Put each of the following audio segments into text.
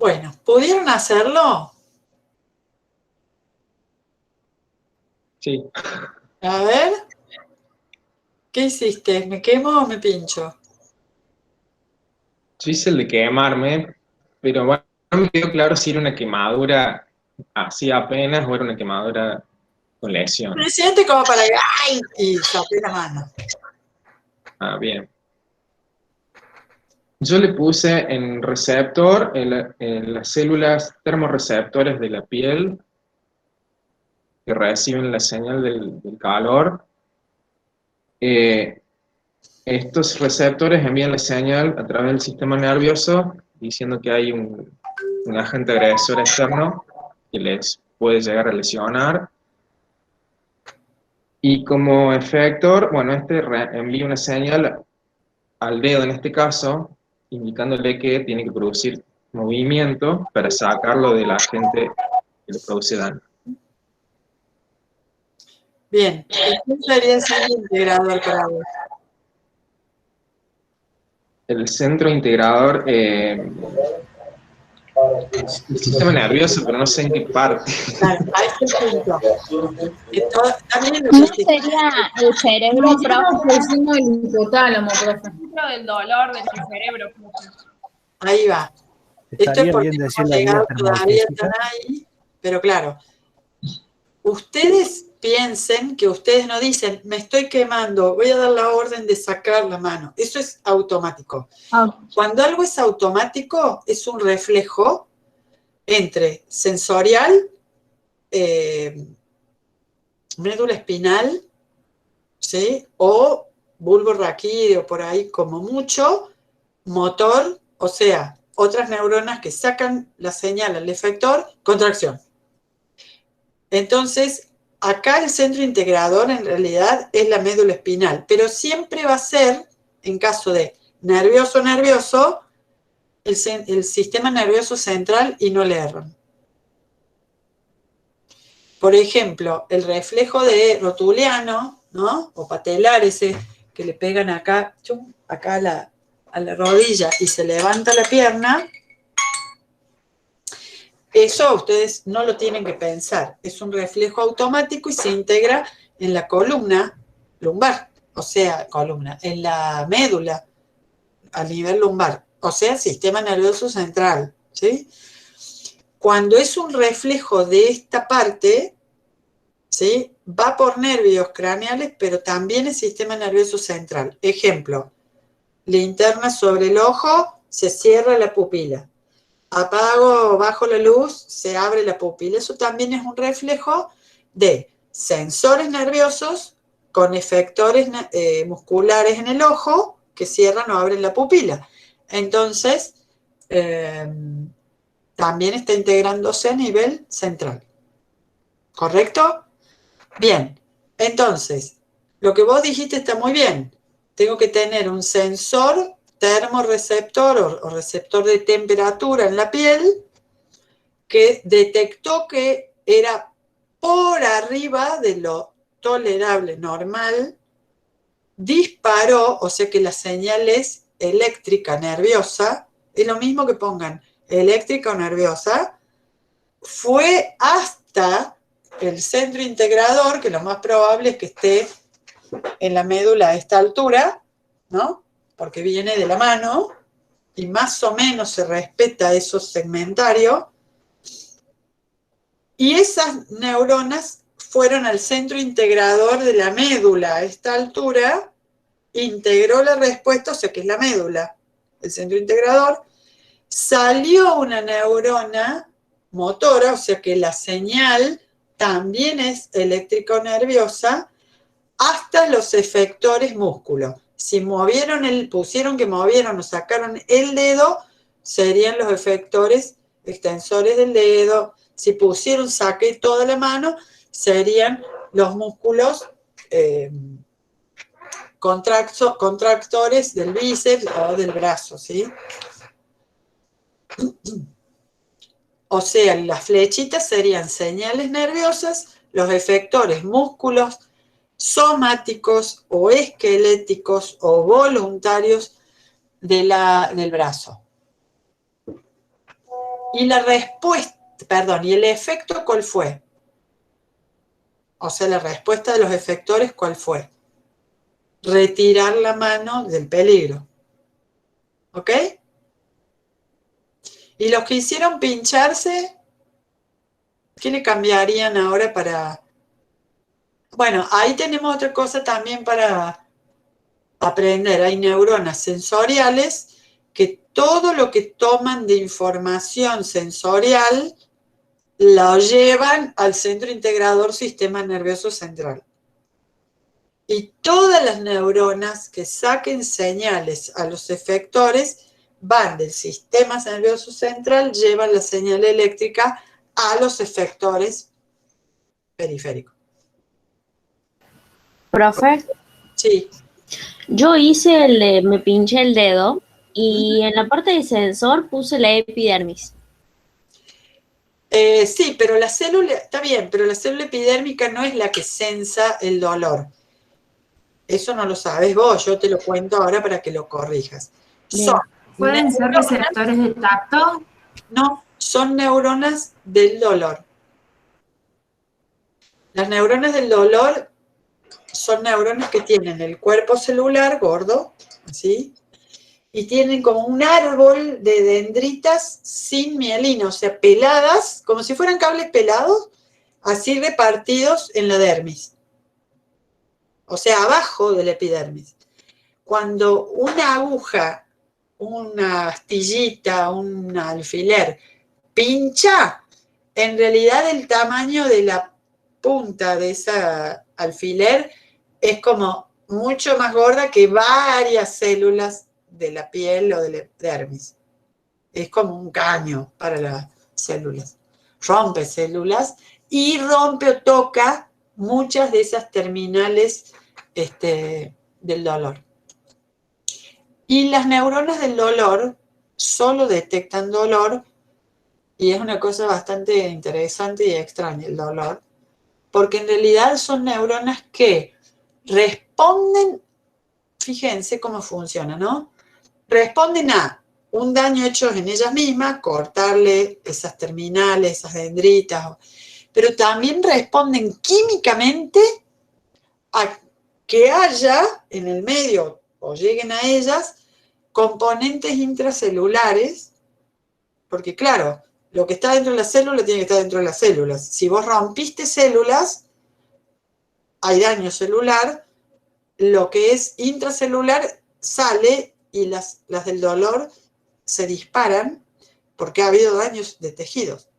Bueno, ¿pudieron hacerlo? Sí. A ver. ¿Qué hiciste? ¿Me quemo o me pincho? Yo hice el de quemarme, pero bueno, no me quedó claro si era una quemadura así apenas o era una quemadura con lesión. Presidente como para que ¡ay! Y saqué la mano. Ah, bien. Yo le puse en receptor, en las células termorreceptores de la piel que reciben la señal del calor. Eh, Estos receptores envían la señal a través del sistema nervioso diciendo que hay un agente agresor externo que les puede llegar a lesionar. Y como efector, bueno, envía una señal al dedo en este caso, indicándole que tiene que producir movimiento para sacarlo del agente que le produce daño. Bien. ¿Qué sería el centro integrador para vos? El centro integrador, el sistema nervioso, pero no sé en qué parte. Claro, a este punto. También lo que ¿No hiciste. sería el cerebro próximo Próximo el hipotálamo, profe. Centro del dolor de tu cerebro, profe. Ahí va. Esto es Estaría porque bien no decir hemos la vía llegado todavía tan termoquética. ahí, pero claro, ustedes piensen que ustedes no dicen, me estoy quemando, voy a dar la orden de sacar la mano. Eso es automático. Cuando algo es automático, es un reflejo entre sensorial, médula espinal, ¿sí? O bulbo raquídeo, por ahí como mucho, motor, o sea, otras neuronas que sacan la señal al efector, contracción. Entonces, acá el centro integrador en realidad es la médula espinal, pero siempre va a ser, en caso de nervioso, el sistema nervioso central y no le erran. Por ejemplo, el reflejo de rotuliano, ¿no? O patelar, ese que le pegan acá, chum, acá a la rodilla y se levanta la pierna, eso ustedes no lo tienen que pensar. Es un reflejo automático y se integra en la columna lumbar, o sea, en la médula a nivel lumbar, o sea, sistema nervioso central, ¿sí? Cuando es un reflejo de esta parte, ¿sí? Va por nervios craneales, pero también el sistema nervioso central. Ejemplo, linterna sobre el ojo, se cierra la pupila. Apago o bajo la luz, se abre la pupila. Eso también es un reflejo de sensores nerviosos con efectores musculares en el ojo que cierran o abren la pupila. Entonces, también está integrándose a nivel central. ¿Correcto? Bien, entonces, lo que vos dijiste está muy bien. Tengo que tener un sensor termorreceptor o receptor de temperatura en la piel que detectó que era por arriba de lo tolerable normal, disparó, o sea que la señal es eléctrica nerviosa, es lo mismo que pongan eléctrica o nerviosa, fue hasta el centro integrador, que lo más probable es que esté en la médula a esta altura, ¿no? Porque viene de la mano y más o menos se respeta eso segmentario. Y esas neuronas fueron al centro integrador de la médula a esta altura, integró la respuesta, o sea que es la médula, el centro integrador, salió una neurona motora, o sea que la señal también es eléctrico-nerviosa, hasta los efectores músculo. Si pusieron que movieron o sacaron el dedo, serían los efectores extensores del dedo. Si pusieron, saqué toda la mano, serían los músculos contractores del bíceps o del brazo, ¿sí? O sea, las flechitas serían señales nerviosas, los efectores músculos somáticos o esqueléticos o voluntarios del brazo. Y la respuesta, perdón, ¿y el efecto cuál fue? O sea, la respuesta de los efectores, ¿cuál fue? Retirar la mano del peligro. ¿Ok? Y los que hicieron pincharse, ¿qué le cambiarían ahora para...? Bueno, ahí tenemos otra cosa también para aprender. Hay neuronas sensoriales que todo lo que toman de información sensorial lo llevan al centro integrador sistema nervioso central. Y todas las neuronas que saquen señales a los efectores van del sistema nervioso central, llevan la señal eléctrica a los efectores periféricos. Profe, Sí. yo hice me pinché el dedo y en la parte de sensor puse la epidermis. Sí, pero la célula, está bien, pero la célula epidérmica no es la que sensa el dolor. Eso no lo sabes vos, yo te lo cuento ahora para que lo corrijas. Bien. ¿Pueden ser receptores de tacto? No, son neuronas del dolor. Las neuronas del dolor son neuronas que tienen el cuerpo celular gordo, así, y tienen como un árbol de dendritas sin mielina, o sea, peladas, como si fueran cables pelados, así repartidos en la dermis. O sea, abajo de la epidermis. Cuando una aguja, una astillita, un alfiler pincha, en realidad el tamaño de la punta de esa alfiler es como mucho más gorda que varias células de la piel o de la epidermis. Es como un caño para las células. Rompe células y rompe o toca muchas de esas terminales del dolor. Y las neuronas del dolor solo detectan dolor, y es una cosa bastante interesante y extraña el dolor, porque en realidad son neuronas que responden, fíjense cómo funciona, ¿no? Responden a un daño hecho en ellas mismas, cortarle esas terminales, esas dendritas, pero también responden químicamente a que haya en el medio o lleguen a ellas componentes intracelulares, porque claro, lo que está dentro de la célula tiene que estar dentro de las células. Si vos rompiste células, hay daño celular, lo que es intracelular sale y las del dolor se disparan porque ha habido daños de tejidos.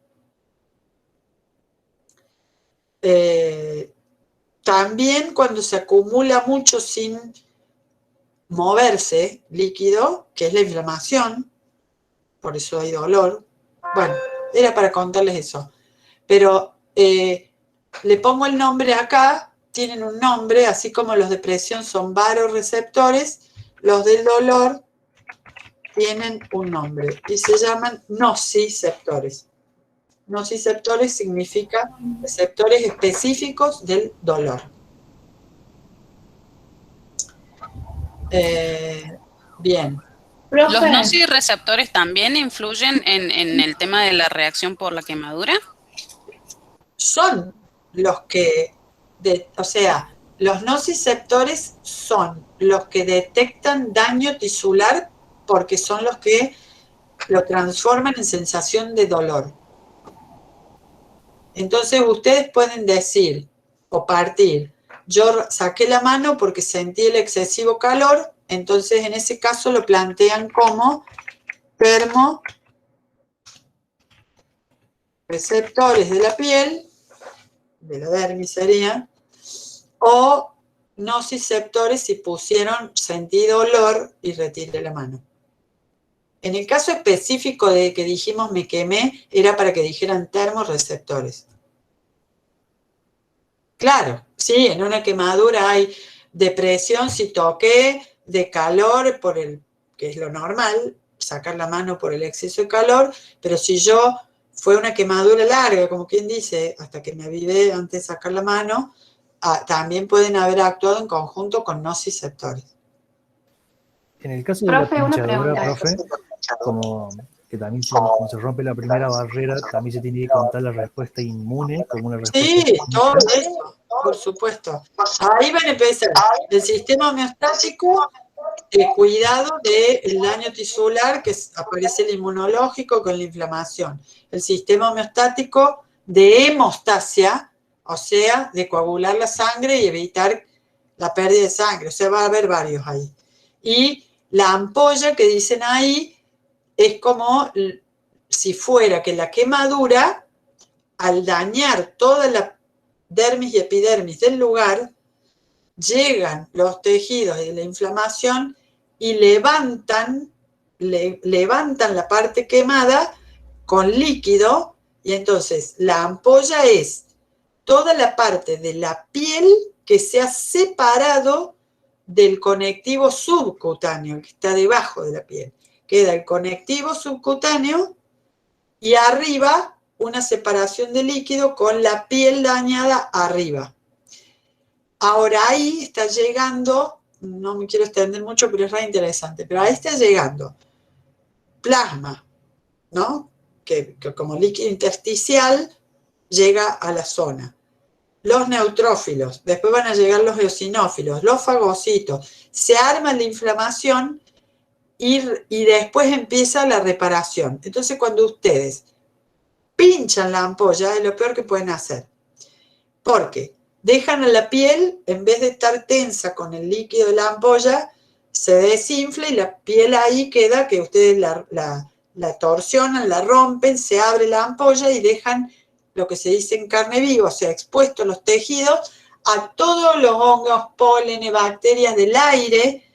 También cuando se acumula mucho sin moverse líquido, que es la inflamación, por eso hay dolor. Bueno, era para contarles eso. Pero le pongo el nombre acá, tienen un nombre, así como los de presión son varoreceptores, los del dolor tienen un nombre y se llaman nociceptores. Nociceptores significa receptores específicos del dolor. Bien. ¿Los Profe, nociceptores también influyen en el tema de la reacción por la quemadura? Son los que, o sea, los nociceptores son los que detectan daño tisular porque son los que lo transforman en sensación de dolor. Entonces ustedes pueden decir o partir, yo saqué la mano porque sentí el excesivo calor, entonces en ese caso lo plantean como termorreceptores de la piel, de la dermis sería, o nociceptores si pusieron sentí dolor y retiré la mano. En el caso específico de que dijimos me quemé, era para que dijeran termorreceptores. Claro, sí, en una quemadura hay depresión si toqué, de calor, que es lo normal, sacar la mano por el exceso de calor, pero si fue una quemadura larga, como quien dice, hasta que me avivé antes de sacar la mano, también pueden haber actuado en conjunto con nociceptores. En el caso de la profe, una pinchadura, pregunta. profe, como que también cuando se rompe la primera barrera, también se tiene que contar la respuesta inmune como una respuesta Sí, todo inmunitaria. eso, por supuesto. Ahí van a empezar. El sistema homeostático, cuidado del daño tisular, que aparece el inmunológico con la inflamación. El sistema homeostático de hemostasia, o sea, de coagular la sangre y evitar la pérdida de sangre. O sea, va a haber varios ahí. Y la ampolla que dicen ahí es como si fuera que la quemadura, al dañar toda la dermis y epidermis del lugar, llegan los tejidos de la inflamación y levantan la parte quemada con líquido, y entonces la ampolla es toda la parte de la piel que se ha separado del conectivo subcutáneo, que está debajo de la piel. Queda el conectivo subcutáneo y arriba una separación de líquido con la piel dañada arriba. Ahora ahí está llegando, no me quiero extender mucho, pero es re interesante, pero ahí está llegando plasma, ¿no? Que como líquido intersticial llega a la zona. Los neutrófilos, después van a llegar los eosinófilos, los fagocitos, se arma la inflamación y después empieza la reparación. Entonces cuando ustedes pinchan la ampolla es lo peor que pueden hacer, porque dejan a la piel, en vez de estar tensa con el líquido de la ampolla, se desinfla y la piel ahí queda, que ustedes la torsionan, la rompen, se abre la ampolla y dejan lo que se dice en carne viva, o sea, expuestos los tejidos a todos los hongos, pólenes, bacterias del aire,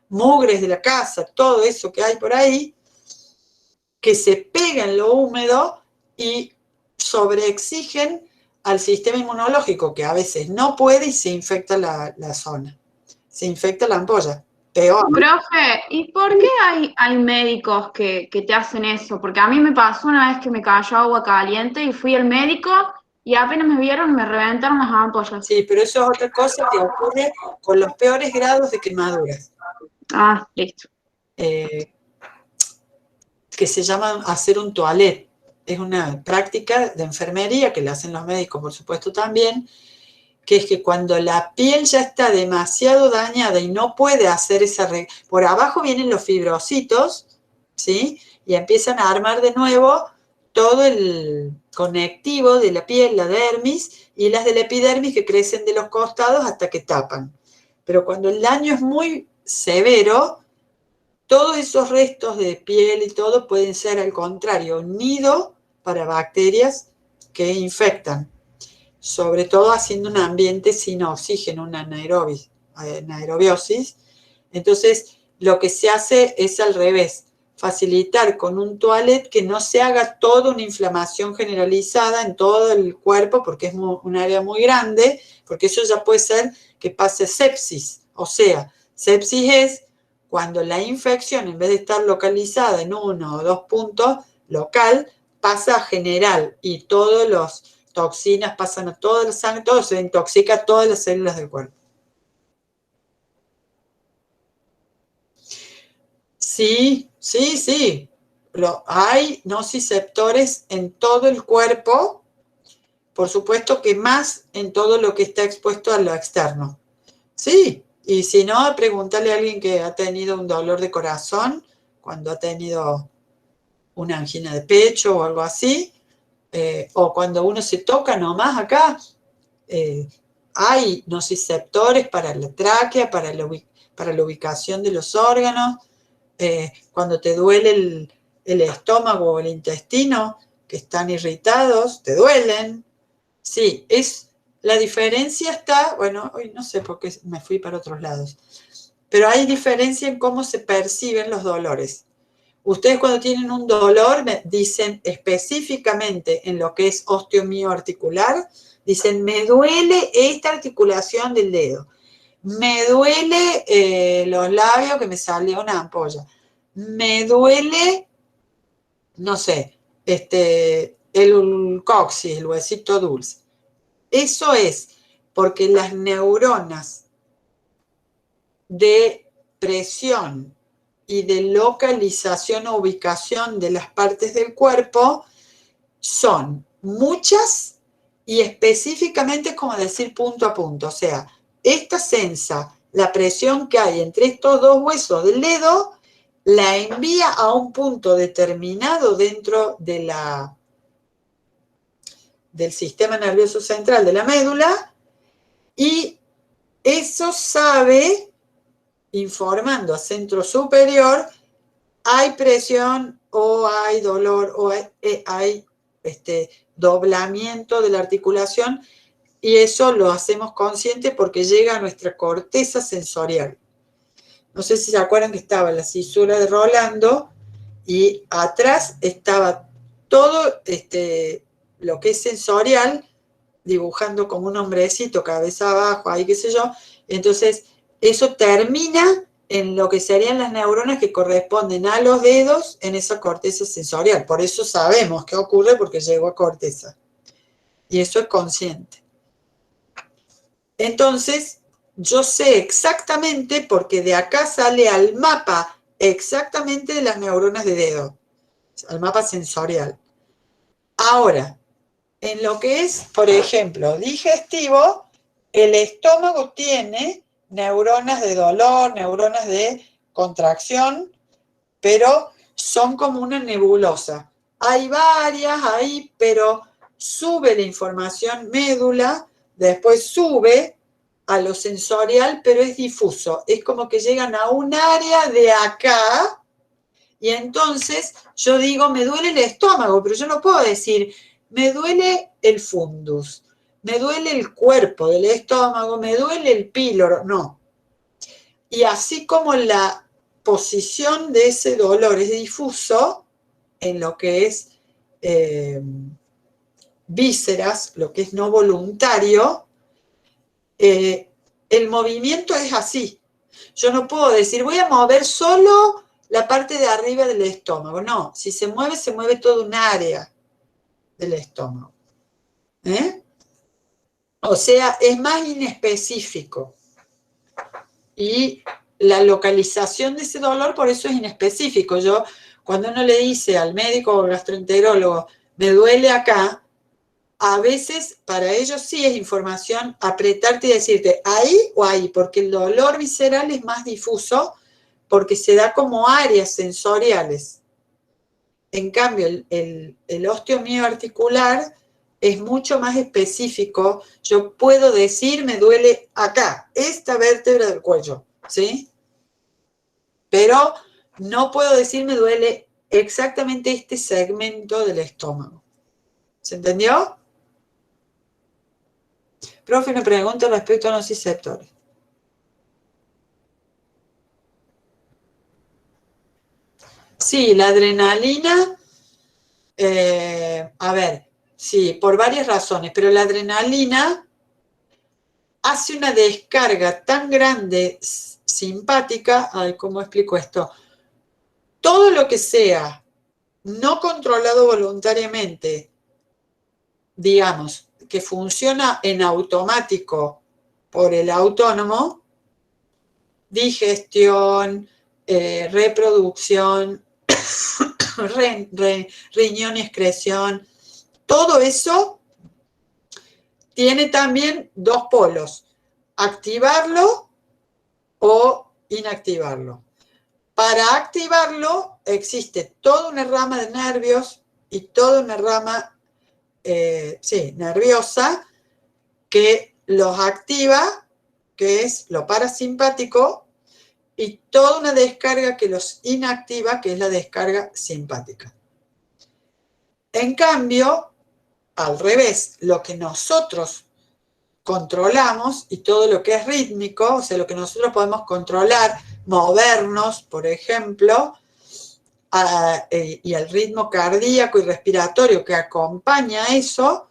mugres de la casa, todo eso que hay por ahí, que se pega en lo húmedo y sobreexigen al sistema inmunológico, que a veces no puede y se infecta la zona. Se infecta la ampolla. Peor. Profe, ¿y por qué hay médicos que te hacen eso? Porque a mí me pasó una vez que me cayó agua caliente y fui al médico y apenas me vieron me reventaron las ampollas. Sí, pero eso es otra cosa que ocurre con los peores grados de quemaduras. Ah, listo. Que se llama hacer un toilet. Es una práctica de enfermería que la hacen los médicos, por supuesto, también, que es que cuando la piel ya está demasiado dañada y no puede hacer esa... Por abajo vienen los fibrocitos, ¿sí? Y empiezan a armar de nuevo todo el conectivo de la piel, la dermis, y las de la epidermis que crecen de los costados hasta que tapan. Pero cuando el daño es muy severo, todos esos restos de piel y todo pueden ser, al contrario, nido para bacterias que infectan, sobre todo haciendo un ambiente sin oxígeno, una anaerobiosis. Entonces, lo que se hace es al revés, facilitar con un toilet que no se haga toda una inflamación generalizada en todo el cuerpo, porque es un área muy grande, porque eso ya puede ser que pase sepsis. O sea, sepsis es cuando la infección, en vez de estar localizada en 1 o 2 puntos local, pasa a general y todas las toxinas pasan a toda la sangre, todo se intoxica a todas las células del cuerpo. Sí, sí, sí. Hay nociceptores en todo el cuerpo, por supuesto que más en todo lo que está expuesto a lo externo. Sí, y si no, pregúntale a alguien que ha tenido un dolor de corazón, cuando ha tenido una angina de pecho o algo así, o cuando uno se toca nomás acá, hay nociceptores para la tráquea, para la ubicación de los órganos. Cuando te duele el estómago o el intestino, que están irritados, te duelen. Sí, la diferencia está, bueno, hoy no sé por qué me fui para otros lados, pero hay diferencia en cómo se perciben los dolores. Ustedes cuando tienen un dolor, me dicen específicamente en lo que es osteomioarticular, dicen, me duele esta articulación del dedo, me duele los labios que me salió una ampolla, me duele, no sé, el coxis, el huesito dulce. Eso es porque las neuronas de presión y de localización o ubicación de las partes del cuerpo son muchas y específicamente es como decir punto a punto. O sea, esta sensa, la presión que hay entre estos dos huesos del dedo, la envía a un punto determinado dentro de del sistema nervioso central de la médula, y eso sabe, informando a centro superior, hay presión o hay dolor o hay doblamiento de la articulación, y eso lo hacemos consciente porque llega a nuestra corteza sensorial. No sé si se acuerdan que estaba la cisura de Rolando y atrás estaba todo lo que es sensorial, dibujando como un hombrecito, cabeza abajo, ahí qué sé yo. Entonces, eso termina en lo que serían las neuronas que corresponden a los dedos en esa corteza sensorial. Por eso sabemos qué ocurre, porque llegó a corteza. Y eso es consciente. Entonces, yo sé exactamente, porque de acá sale al mapa exactamente de las neuronas de dedo, al mapa sensorial. Ahora, en lo que es, por ejemplo, digestivo, el estómago tiene neuronas de dolor, neuronas de contracción, pero son como una nebulosa. Hay varias ahí, pero sube la información médula, después sube a lo sensorial, pero es difuso. Es como que llegan a un área de acá, y entonces yo digo, me duele el estómago, pero yo no puedo decir, me duele el fundus, me duele el cuerpo del estómago, me duele el píloro, no. Y así como la posición de ese dolor es difuso en lo que es vísceras, lo que es no voluntario, el movimiento es así. Yo no puedo decir, voy a mover solo la parte de arriba del estómago. No, si se mueve toda un área del estómago. O sea, es más inespecífico. Y la localización de ese dolor, por eso es inespecífico. Yo, cuando uno le dice al médico o gastroenterólogo, me duele acá, a veces para ellos sí es información apretarte y decirte ahí o ahí, porque el dolor visceral es más difuso, porque se da como áreas sensoriales. En cambio, el osteomioarticular es mucho más específico. Yo puedo decir, me duele acá, esta vértebra del cuello, ¿sí? Pero no puedo decir, me duele exactamente este segmento del estómago. ¿Se entendió? Profe, me pregunta respecto a los nociceptores. Sí, la adrenalina, a ver, sí, por varias razones, pero la adrenalina hace una descarga tan grande simpática. Ay, ¿cómo explico esto? Todo lo que sea no controlado voluntariamente, digamos, que funciona en automático por el autónomo, digestión, reproducción, riñón y excreción, todo eso tiene también dos polos, activarlo o inactivarlo. Para activarlo existe toda una rama de nervios y toda una rama nerviosa que los activa, que es lo parasimpático, y toda una descarga que los inactiva, que es la descarga simpática. En cambio, al revés, lo que nosotros controlamos y todo lo que es rítmico, o sea, lo que nosotros podemos controlar, movernos, por ejemplo, y el ritmo cardíaco y respiratorio que acompaña eso,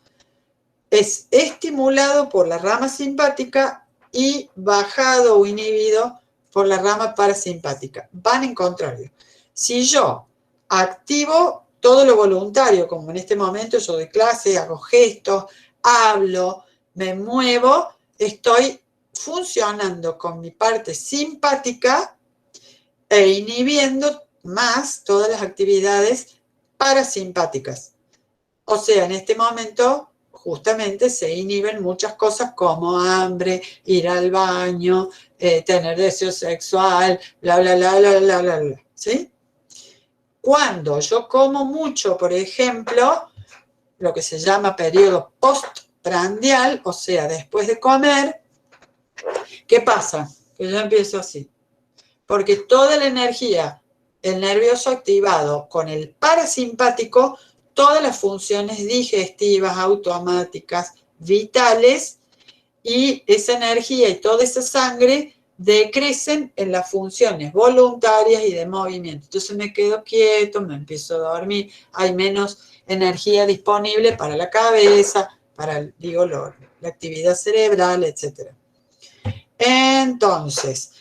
es estimulado por la rama simpática y bajado o inhibido por la rama parasimpática. Van en contrario. Si yo activo todo lo voluntario, como en este momento yo doy clase, hago gestos, hablo, me muevo, estoy funcionando con mi parte simpática e inhibiendo más todas las actividades parasimpáticas. O sea, en este momento justamente se inhiben muchas cosas como hambre, ir al baño, tener deseo sexual, bla, bla, bla, bla, bla, bla, bla, ¿sí? Cuando yo como mucho, por ejemplo, lo que se llama periodo postprandial, o sea, después de comer, ¿qué pasa? Que yo empiezo así. Porque toda la energía, el nervioso activado con el parasimpático, todas las funciones digestivas, automáticas, vitales, y esa energía y toda esa sangre decrecen en las funciones voluntarias y de movimiento. Entonces me quedo quieto, me empiezo a dormir, hay menos energía disponible para la cabeza, para, digo, la actividad cerebral, etc. Entonces,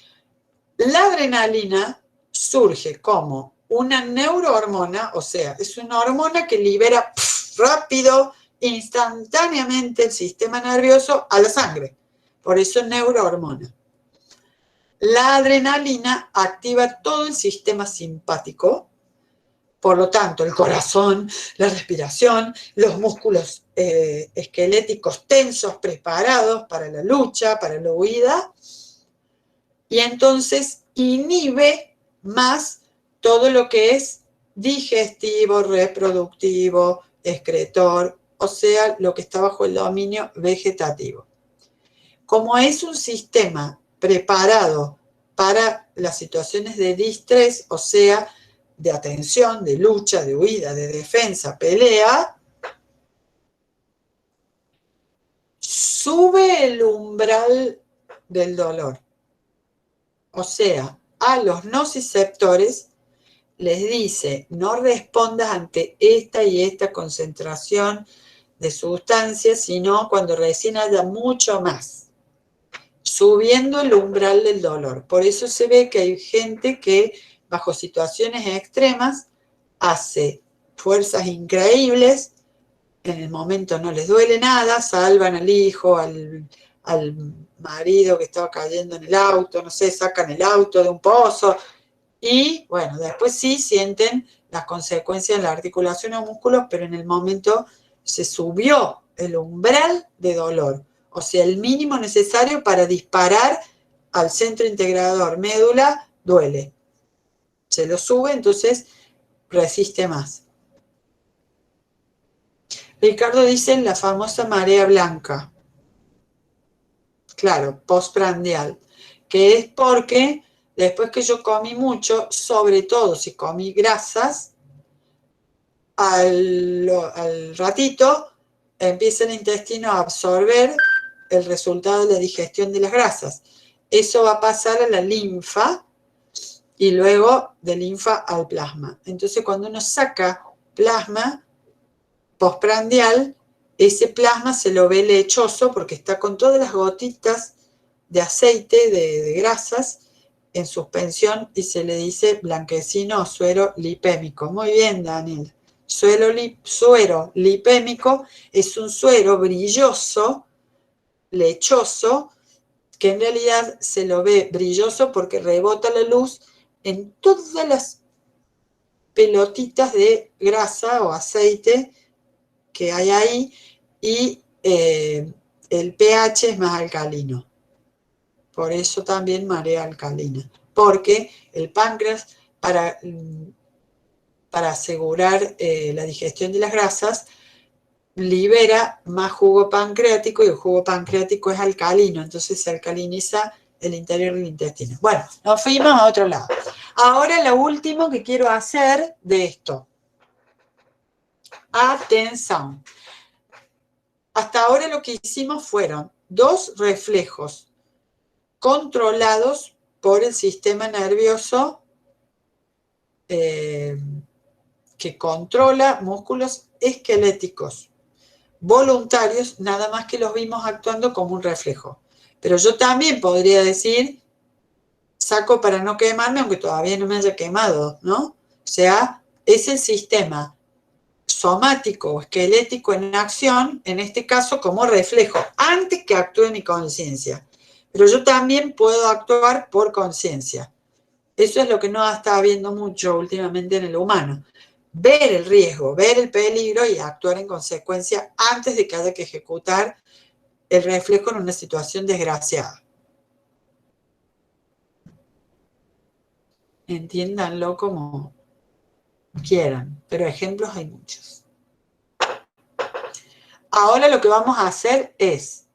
la adrenalina surge como una neurohormona, o sea, es una hormona que libera rápido, instantáneamente el sistema nervioso a la sangre. Por eso es neurohormona. La adrenalina activa todo el sistema simpático, por lo tanto, el corazón, la respiración, los músculos esqueléticos tensos, preparados para la lucha, para la huida, y entonces inhibe más todo lo que es digestivo, reproductivo, excretor, o sea, lo que está bajo el dominio vegetativo. Como es un sistema preparado para las situaciones de distrés, o sea, de atención, de lucha, de huida, de defensa, pelea, sube el umbral del dolor. O sea, a los nociceptores les dice, no respondas ante esta y esta concentración de sustancias, sino cuando recién haya mucho más, subiendo el umbral del dolor. Por eso se ve que hay gente que bajo situaciones extremas hace fuerzas increíbles, en el momento no les duele nada, salvan al hijo, al marido que estaba cayendo en el auto, no sé, sacan el auto de un pozo, y bueno, después sí sienten las consecuencias en la articulación o músculos, pero en el momento se subió el umbral de dolor, o sea, el mínimo necesario para disparar al centro integrador médula duele. Se lo sube, entonces resiste más. Ricardo dice la famosa marea blanca. Claro, postprandial, que es porque después que yo comí mucho, sobre todo si comí grasas, al ratito empieza el intestino a absorber el resultado de la digestión de las grasas. Eso va a pasar a la linfa y luego de linfa al plasma. Entonces cuando uno saca plasma postprandial, ese plasma se lo ve lechoso porque está con todas las gotitas de aceite, de grasas, en suspensión y se le dice blanquecino o suero lipémico. Muy bien, Daniel. Suero lipémico es un suero brilloso, lechoso, que en realidad se lo ve brilloso porque rebota la luz en todas las pelotitas de grasa o aceite que hay ahí, y el pH es más alcalino. Por eso también marea alcalina. Porque el páncreas, para asegurar la digestión de las grasas, libera más jugo pancreático, y el jugo pancreático es alcalino, entonces se alcaliniza el interior del intestino. Bueno, nos fuimos a otro lado. Ahora lo último que quiero hacer de esto. Atención. Hasta ahora lo que hicimos fueron 2 reflejos controlados por el sistema nervioso que controla músculos esqueléticos voluntarios, nada más que los vimos actuando como un reflejo. Pero yo también podría decir, saco para no quemarme, aunque todavía no me haya quemado, ¿no? O sea, es el sistema somático o esquelético en acción, en este caso como reflejo, antes que actúe mi conciencia. Pero yo también puedo actuar por conciencia. Eso es lo que no está habiendo mucho últimamente en el humano. Ver el riesgo, ver el peligro y actuar en consecuencia antes de que haya que ejecutar el reflejo en una situación desgraciada. Entiéndanlo como quieran, pero ejemplos hay muchos. Ahora lo que vamos a hacer es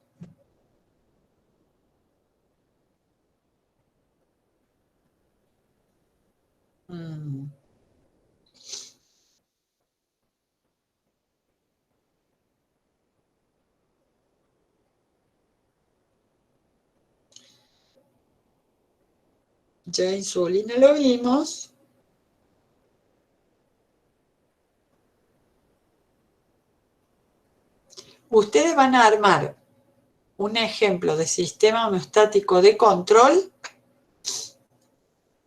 ya insulina lo vimos. Ustedes van a armar un ejemplo de sistema homeostático de control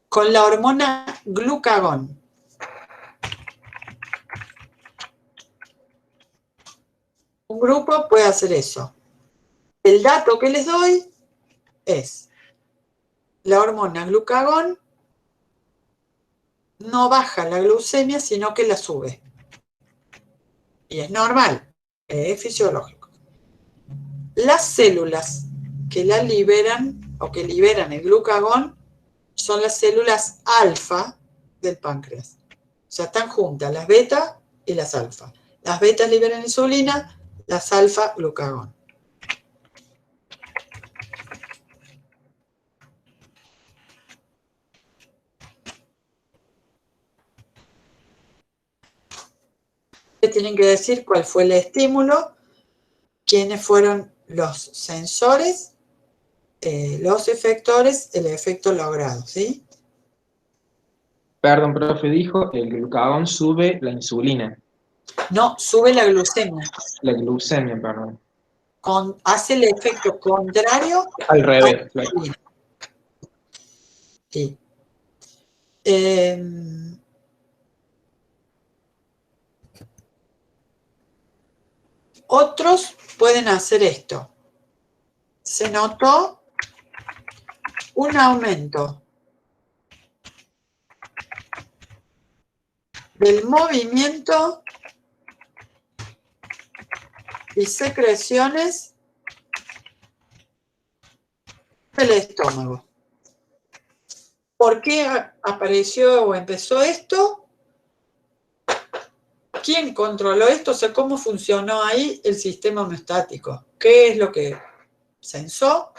con la hormona glucagón. Un grupo puede hacer eso. El dato que les doy es la hormona glucagón no baja la glucemia, sino que la sube. Y es normal, es fisiológico. Las células que la liberan o que liberan el glucagón son las células alfa del páncreas. O sea, están juntas las beta y las alfa. Las betas liberan insulina, las alfa glucagón. Tienen que decir cuál fue el estímulo, quiénes fueron los sensores, los efectores, el efecto logrado, ¿sí? Perdón, profe, dijo, el glucagón sube la insulina, No, sube la glucemia. la glucemia, perdón. Hace el efecto contrario Al a revés. la insulina. Sí. Otros pueden hacer esto. Se notó un aumento del movimiento y secreciones del estómago. ¿Por qué apareció o empezó esto? ¿Quién controló esto? O sea, ¿cómo funcionó ahí el sistema homeostático? ¿Qué es lo que sensó?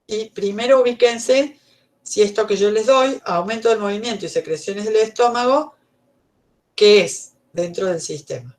Y primero ubíquense si esto que yo les doy, aumento del movimiento y secreciones del estómago, ¿qué es dentro del sistema?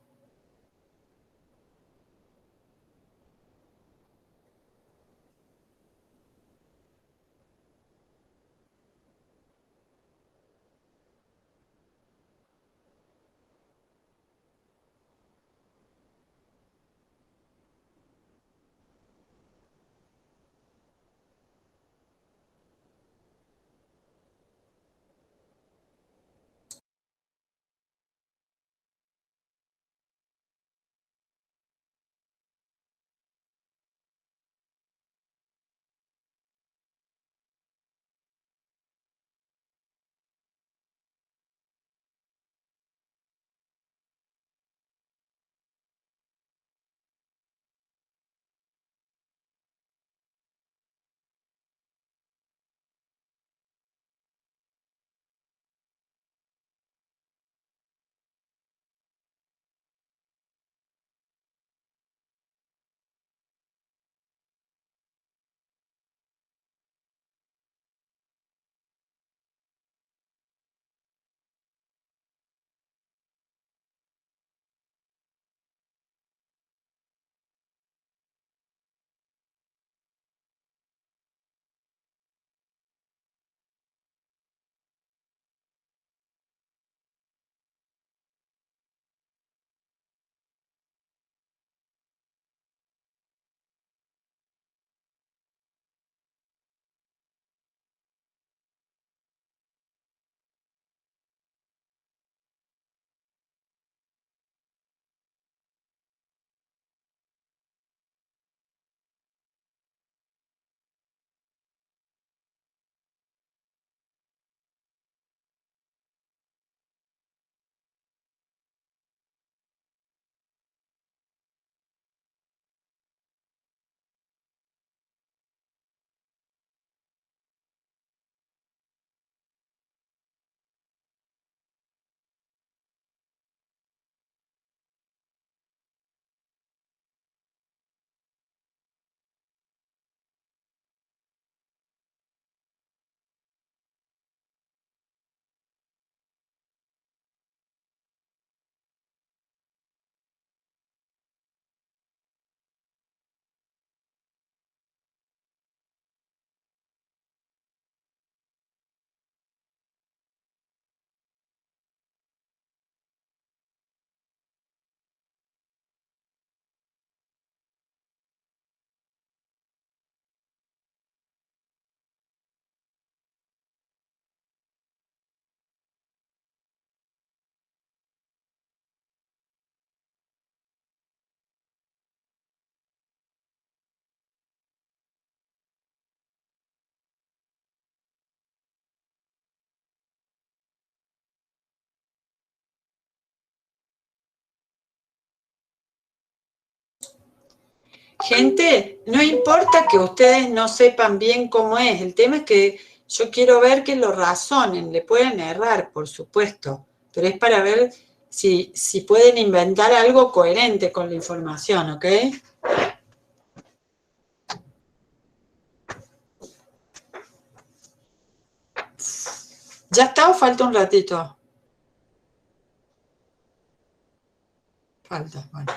Gente, no importa que ustedes no sepan bien cómo es, el tema es que yo quiero ver que lo razonen, le pueden errar, por supuesto, pero es para ver si pueden inventar algo coherente con la información, ¿ok? ¿Ya está o falta un ratito? Falta, bueno.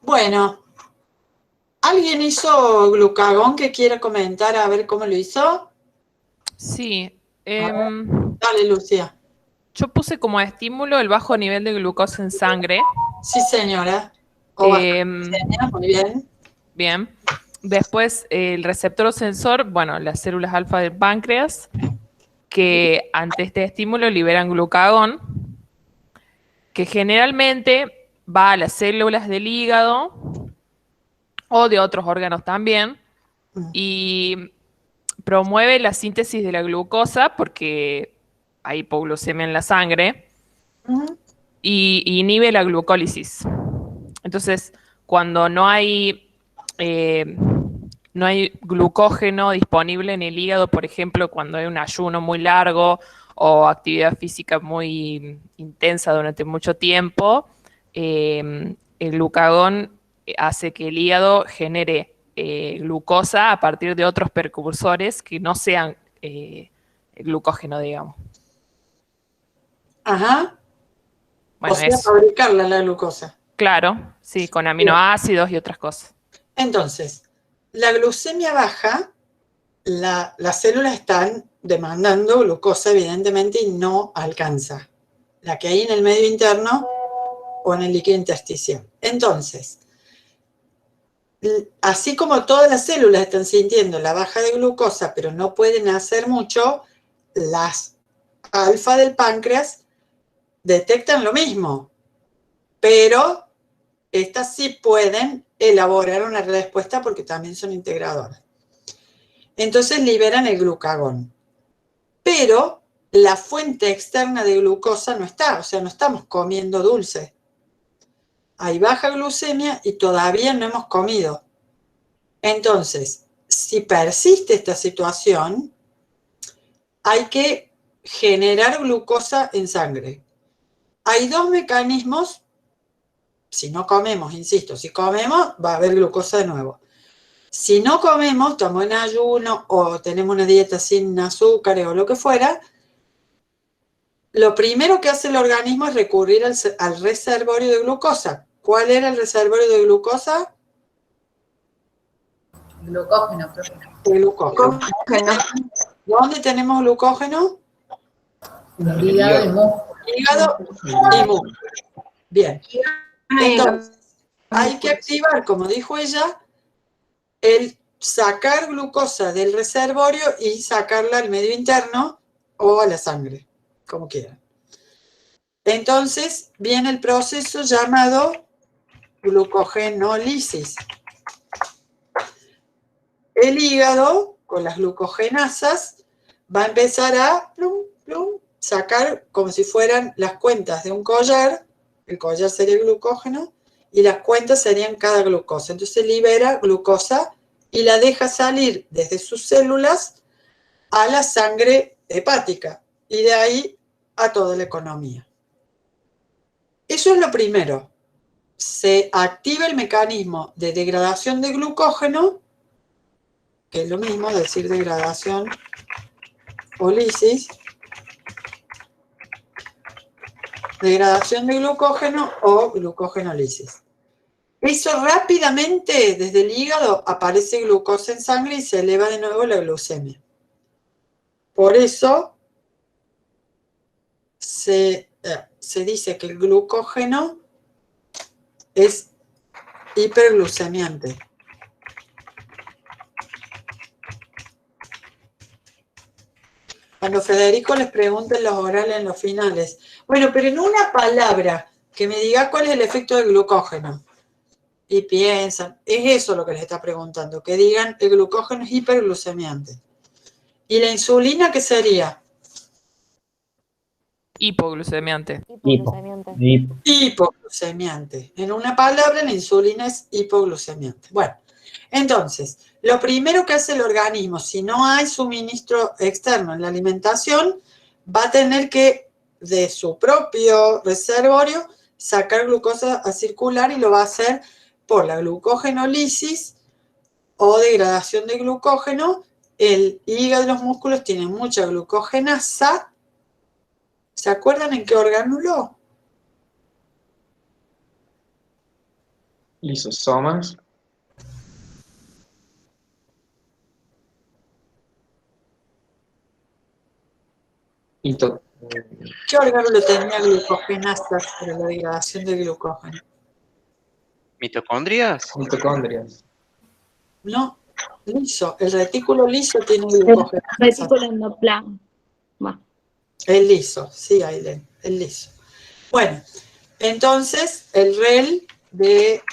Bueno, ¿alguien hizo glucagón que quiera comentar a ver cómo lo hizo? Sí. Dale, Lucía. Yo puse como estímulo el bajo nivel de glucosa en sangre. Sí, señora. Muy bien. Bien. Después el receptor o sensor, bueno, las células alfa del páncreas, que ante este estímulo liberan glucagón, que generalmente va a las células del hígado o de otros órganos también, y promueve la síntesis de la glucosa porque hay hipoglucemia en la sangre, y inhibe la glucólisis. Entonces, cuando no hay glucógeno disponible en el hígado, por ejemplo, cuando hay un ayuno muy largo o actividad física muy intensa durante mucho tiempo, el glucagón hace que el hígado genere glucosa a partir de otros precursores que no sean glucógeno, digamos. Ajá. Bueno, o sea, fabricarla la glucosa. Claro, sí, con aminoácidos y otras cosas. Entonces, la glucemia baja, las células están demandando glucosa, evidentemente, y no alcanza. La que hay en el medio interno o en el líquido intersticial. Entonces, así como todas las células están sintiendo la baja de glucosa, pero no pueden hacer mucho, las alfa del páncreas detectan lo mismo, pero estas sí pueden elaborar una respuesta porque también son integradoras. Entonces liberan el glucagón. Pero la fuente externa de glucosa no está, o sea, no estamos comiendo dulce. Hay baja glucemia y todavía no hemos comido. Entonces, si persiste esta situación, hay que generar glucosa en sangre. Hay dos mecanismos. Si no comemos, insisto, si comemos, va a haber glucosa de nuevo. Si no comemos, estamos en ayuno o tenemos una dieta sin azúcares o lo que fuera, lo primero que hace el organismo es recurrir al reservorio de glucosa. ¿Cuál era el reservorio de glucosa? Glucógeno, profe. El glucógeno. ¿Dónde tenemos glucógeno? Hígado y músculo. Hígado y músculo. Bien. Entonces, hay que activar, como dijo ella, el sacar glucosa del reservorio y sacarla al medio interno o a la sangre, como quieran. Entonces, viene el proceso llamado glucogenólisis. El hígado, con las glucogenasas, va a empezar a sacar como si fueran las cuentas de un collar. El collar sería el glucógeno y las cuentas serían cada glucosa. Entonces libera glucosa y la deja salir desde sus células a la sangre hepática y de ahí a toda la economía. Eso es lo primero. Se activa el mecanismo de degradación de glucógeno, que es lo mismo decir degradación o lisis. Degradación de glucógeno o glucogenólisis. Eso rápidamente, desde el hígado, aparece glucosa en sangre y se eleva de nuevo la glucemia. Por eso se dice que el glucógeno es hiperglucemiante. Cuando Federico les pregunta en los orales, en los finales, bueno, pero en una palabra, que me diga cuál es el efecto del glucógeno. Y piensan, es eso lo que les está preguntando, que digan el glucógeno es hiperglucemiante. ¿Y la insulina qué sería? Hipoglucemiante. Hipoglucemiante. En una palabra, la insulina es hipoglucemiante. Bueno, entonces, lo primero que hace el organismo, si no hay suministro externo en la alimentación, va a tener que, de su propio reservorio, sacar glucosa a circular y lo va a hacer por la glucogenólisis o degradación de glucógeno. El hígado y los músculos tienen mucha glucogenasa. ¿Se acuerdan en qué orgánulo? Lisosomas. ¿Qué orgánulo tenía glucogenasas para la degradación de glucógeno? ¿Mitocondrias? Mitocondrias. No, liso. El retículo liso tiene glucogenasas. Retículo endoplasma. El liso, sí, Ailén, el liso. Bueno, entonces el REL de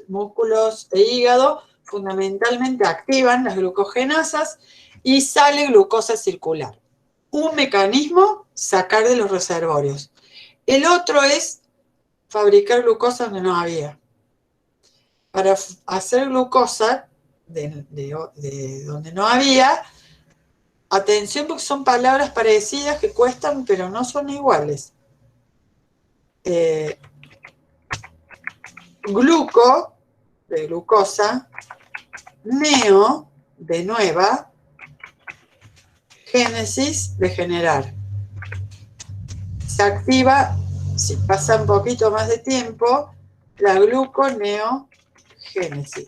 músculos e hígado fundamentalmente activan las glucogenasas y sale glucosa circular. Un mecanismo, sacar de los reservorios. El otro es fabricar glucosa donde no había. Para hacer glucosa de donde no había, atención porque son palabras parecidas que cuestan, pero no son iguales. Gluco, de glucosa, neo, de nueva, génesis, de generar. Se activa, si pasa un poquito más de tiempo, la gluconeogénesis.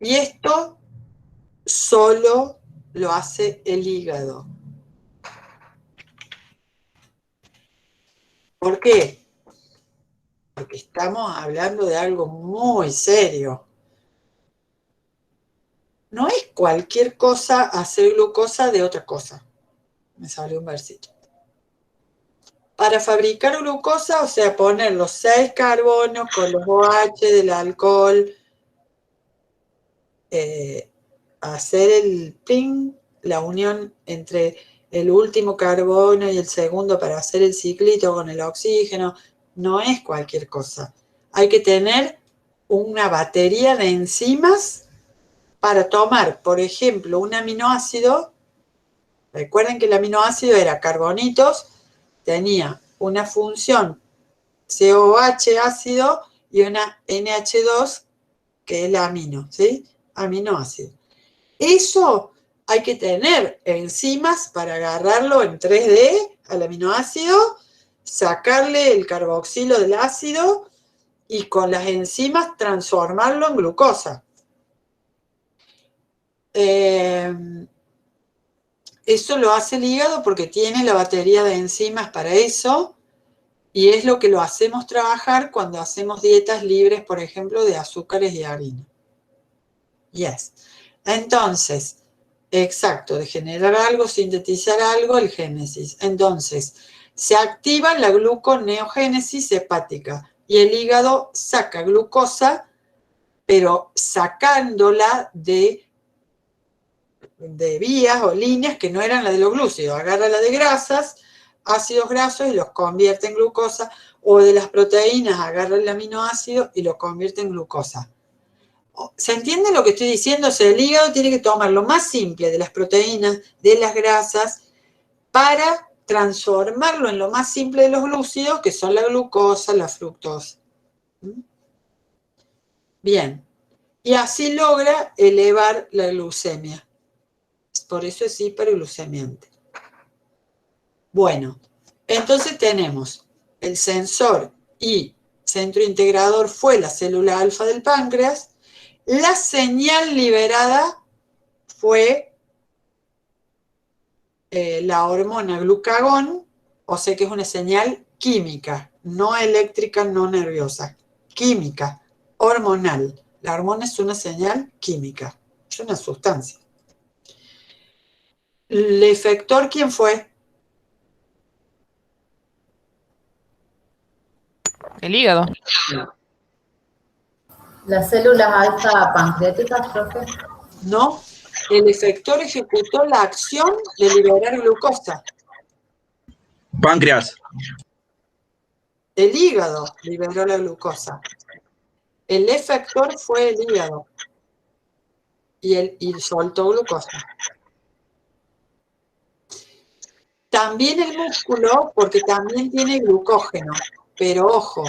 Y esto solo lo hace el hígado. ¿Por qué? Porque estamos hablando de algo muy serio. No es cualquier cosa hacer glucosa de otra cosa. Me salió un versito. Para fabricar glucosa, o sea, poner los 6 carbonos con los OH del alcohol, hacer el ping, la unión entre el último carbono y el segundo para hacer el ciclito con el oxígeno, no es cualquier cosa. Hay que tener una batería de enzimas para tomar, por ejemplo, un aminoácido. Recuerden que el aminoácido era carbonitos, tenía una función COH ácido y una NH2 que es el amino, ¿sí? Aminoácido. Eso hay que tener enzimas para agarrarlo en 3D al aminoácido, sacarle el carboxilo del ácido y con las enzimas transformarlo en glucosa. Eso lo hace el hígado porque tiene la batería de enzimas para eso y es lo que lo hacemos trabajar cuando hacemos dietas libres, por ejemplo, de azúcares y harina. Yes. Entonces, exacto, de generar algo, sintetizar algo, el génesis. Entonces, se activa la gluconeogénesis hepática y el hígado saca glucosa, pero sacándola de vías o líneas que no eran las de los glúcidos. Agarra la de grasas, ácidos grasos y los convierte en glucosa, o de las proteínas agarra el aminoácido y lo convierte en glucosa. ¿Se entiende lo que estoy diciendo? O sea, el hígado tiene que tomar lo más simple de las proteínas, de las grasas, para transformarlo en lo más simple de los glúcidos, que son la glucosa, la fructosa. Bien. Y así logra elevar la glucemia. Por eso es hiperglucemiante. Bueno, entonces tenemos el sensor y centro integrador fue la célula alfa del páncreas. La señal liberada fue la hormona glucagón, o sea que es una señal química, no eléctrica, no nerviosa, química, hormonal. La hormona es una señal química, es una sustancia. ¿El efector quién fue? El hígado. Las células alfa pancreáticas, profe. No, el efector ejecutó la acción de liberar glucosa. Páncreas. El hígado liberó la glucosa. El efector fue el hígado. Y soltó glucosa. También el músculo, porque también tiene glucógeno. Pero ojo,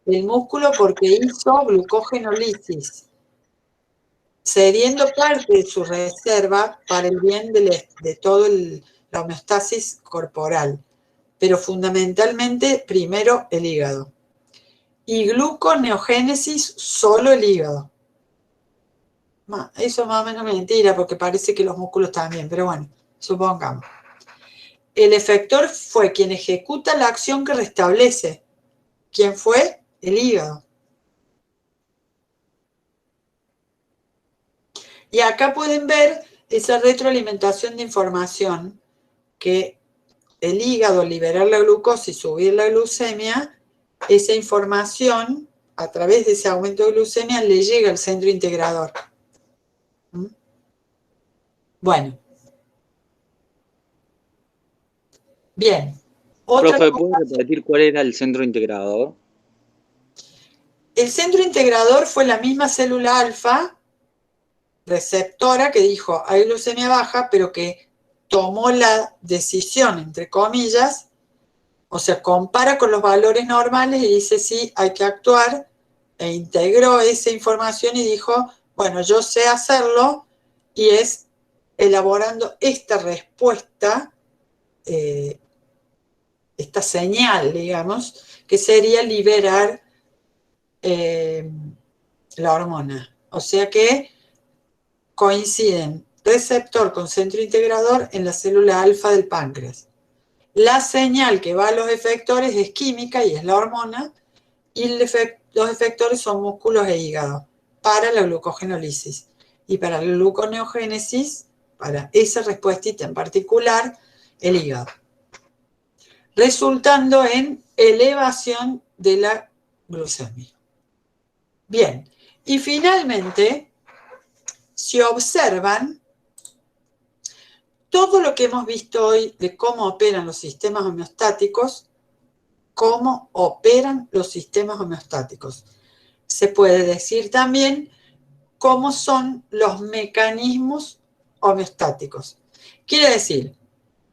el músculo porque hizo glucogenolisis, cediendo parte de su reserva para el bien de todo la homeostasis corporal. Pero fundamentalmente, primero el hígado. Y gluconeogénesis, solo el hígado. Eso más o menos es mentira, porque parece que los músculos también, pero bueno, supongamos. El efector fue quien ejecuta la acción que restablece. ¿Quién fue? El hígado. Y acá pueden ver esa retroalimentación de información que el hígado, al liberar la glucosa y subir la glucemia, esa información, a través de ese aumento de glucemia, le llega al centro integrador. Bueno. Bien. Profe, ¿puedes repetir cuál era el centro integrador? El centro integrador fue la misma célula alfa receptora que dijo hay glucemia baja, pero que tomó la decisión, entre comillas, o sea, compara con los valores normales y dice sí, hay que actuar, e integró esa información y dijo, bueno, yo sé hacerlo, y es elaborando esta respuesta, esta señal, digamos, que sería liberar la hormona. O sea que coinciden receptor con centro integrador en la célula alfa del páncreas. La señal que va a los efectores es química y es la hormona, y los efectores son músculos e hígado para la glucogenolisis. y para la gluconeogénesis, para esa respuestita en particular, el hígado, resultando en elevación de la glucemia. Bien, y finalmente, si observan, todo lo que hemos visto hoy de cómo operan los sistemas homeostáticos, se puede decir también cómo son los mecanismos homeostáticos. Quiere decir,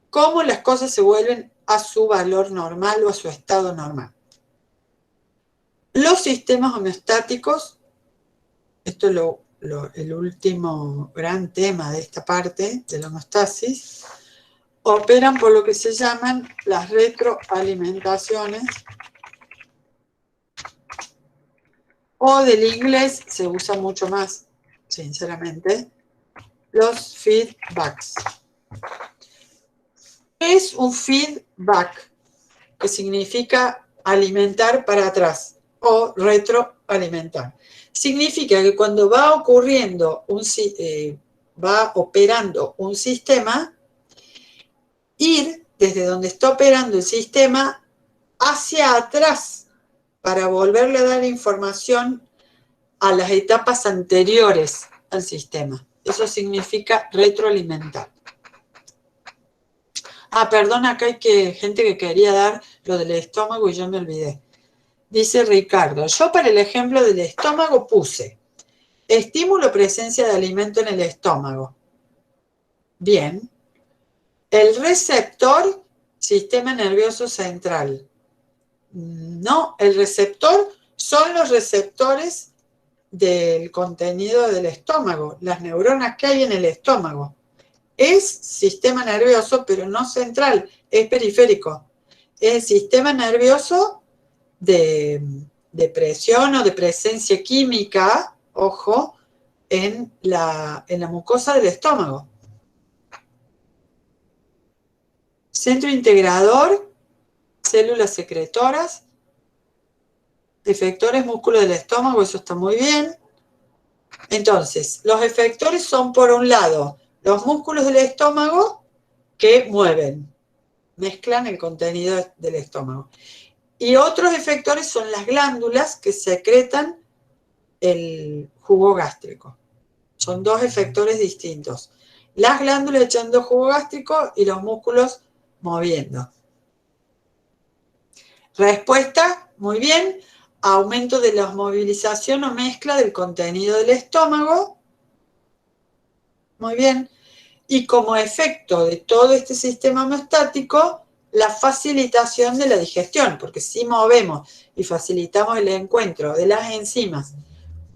cómo las cosas se vuelven a su valor normal o a su estado normal. Los sistemas homeostáticos, esto es el último gran tema de esta parte de la homeostasis, operan por lo que se llaman las retroalimentaciones, o del inglés se usa mucho más, sinceramente, los feedbacks. Es un feedback, que significa alimentar para atrás o retroalimentar. Significa que cuando va operando un sistema, ir desde donde está operando el sistema hacia atrás para volverle a dar información a las etapas anteriores al sistema. Eso significa retroalimentar. Perdón, acá hay gente que quería dar lo del estómago y yo me olvidé. Dice Ricardo, yo para el ejemplo del estómago puse estímulo, presencia de alimento en el estómago. Bien. El receptor, sistema nervioso central. No, el receptor son los receptores del contenido del estómago, las neuronas que hay en el estómago. Es sistema nervioso, pero no central, es periférico. Es el sistema nervioso de presión o de presencia química, ojo, en la mucosa del estómago. Centro integrador, células secretoras, efectores, músculo del estómago, eso está muy bien. Entonces, los efectores son, por un lado, los músculos del estómago que mueven, mezclan el contenido del estómago. Y otros efectores son las glándulas que secretan el jugo gástrico. Son dos efectores distintos. Las glándulas echando jugo gástrico y los músculos moviendo. Respuesta, muy bien, aumento de la movilización o mezcla del contenido del estómago. Muy bien. Y como efecto de todo este sistema homeostático, la facilitación de la digestión, porque si movemos y facilitamos el encuentro de las enzimas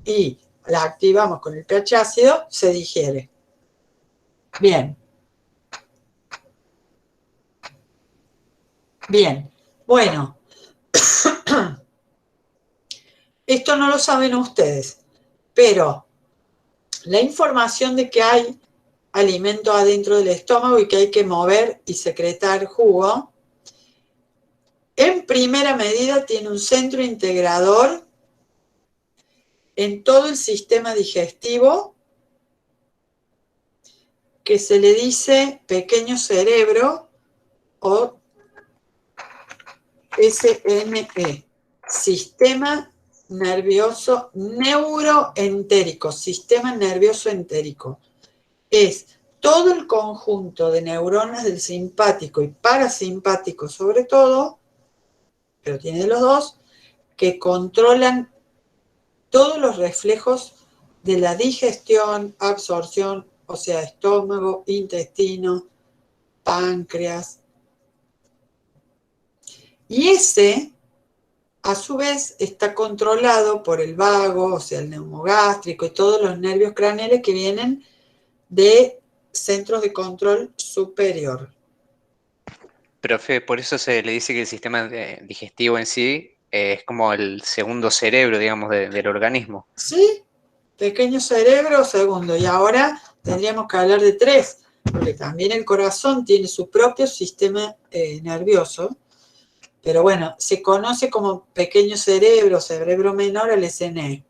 y las activamos con el pH ácido, se digiere. Bien. Bien. Bueno. Esto no lo saben ustedes, pero la información de que hay alimento adentro del estómago y que hay que mover y secretar jugo, en primera medida tiene un centro integrador en todo el sistema digestivo que se le dice pequeño cerebro o SNE, sistema nervioso neuroentérico, sistema nervioso entérico. Es todo el conjunto de neuronas del simpático y parasimpático sobre todo, pero tiene de los dos, que controlan todos los reflejos de la digestión, absorción, o sea, estómago, intestino, páncreas. Y ese, a su vez, está controlado por el vago, o sea, el neumogástrico y todos los nervios craneales que vienen de centros de control superior. Profe, por eso se le dice que el sistema digestivo en sí es como el segundo cerebro, digamos, del organismo. Sí, pequeño cerebro, segundo. Y ahora tendríamos que hablar de tres, porque también el corazón tiene su propio sistema nervioso. Pero bueno, se conoce como pequeño cerebro, cerebro menor al SNE.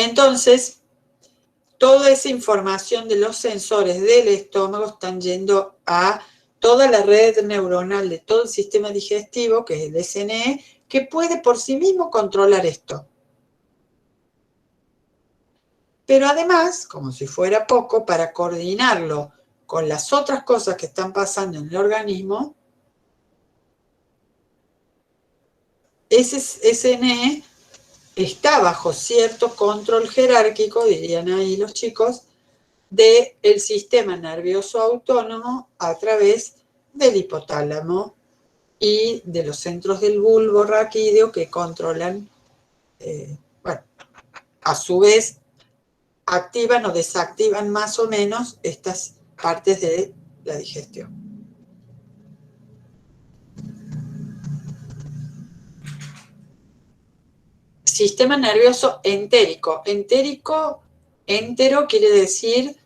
Entonces, toda esa información de los sensores del estómago están yendo a toda la red neuronal de todo el sistema digestivo, que es el SNE, que puede por sí mismo controlar esto. Pero además, como si fuera poco, para coordinarlo con las otras cosas que están pasando en el organismo, ese SNE está bajo cierto control jerárquico, dirían ahí los chicos, del sistema nervioso autónomo a través del hipotálamo y de los centros del bulbo raquídeo que controlan, bueno, a su vez activan o desactivan más o menos estas partes de la digestión. Sistema nervioso entérico. Entero quiere decir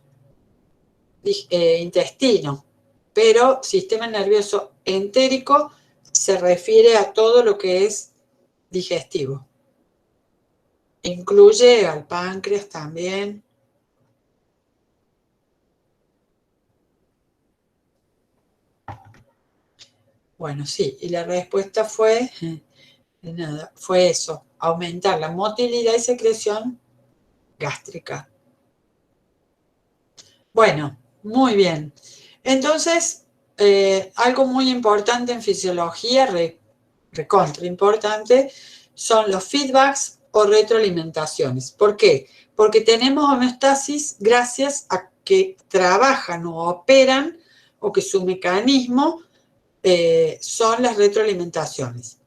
intestino, pero sistema nervioso entérico se refiere a todo lo que es digestivo. Incluye al páncreas también. Bueno, sí, y la respuesta fue, nada, fue eso, aumentar la motilidad y secreción gástrica. Bueno, muy bien. Entonces, algo muy importante en fisiología, recontra importante, son los feedbacks o retroalimentaciones. ¿Por qué? Porque tenemos homeostasis gracias a que trabajan o operan o que su mecanismo son las retroalimentaciones.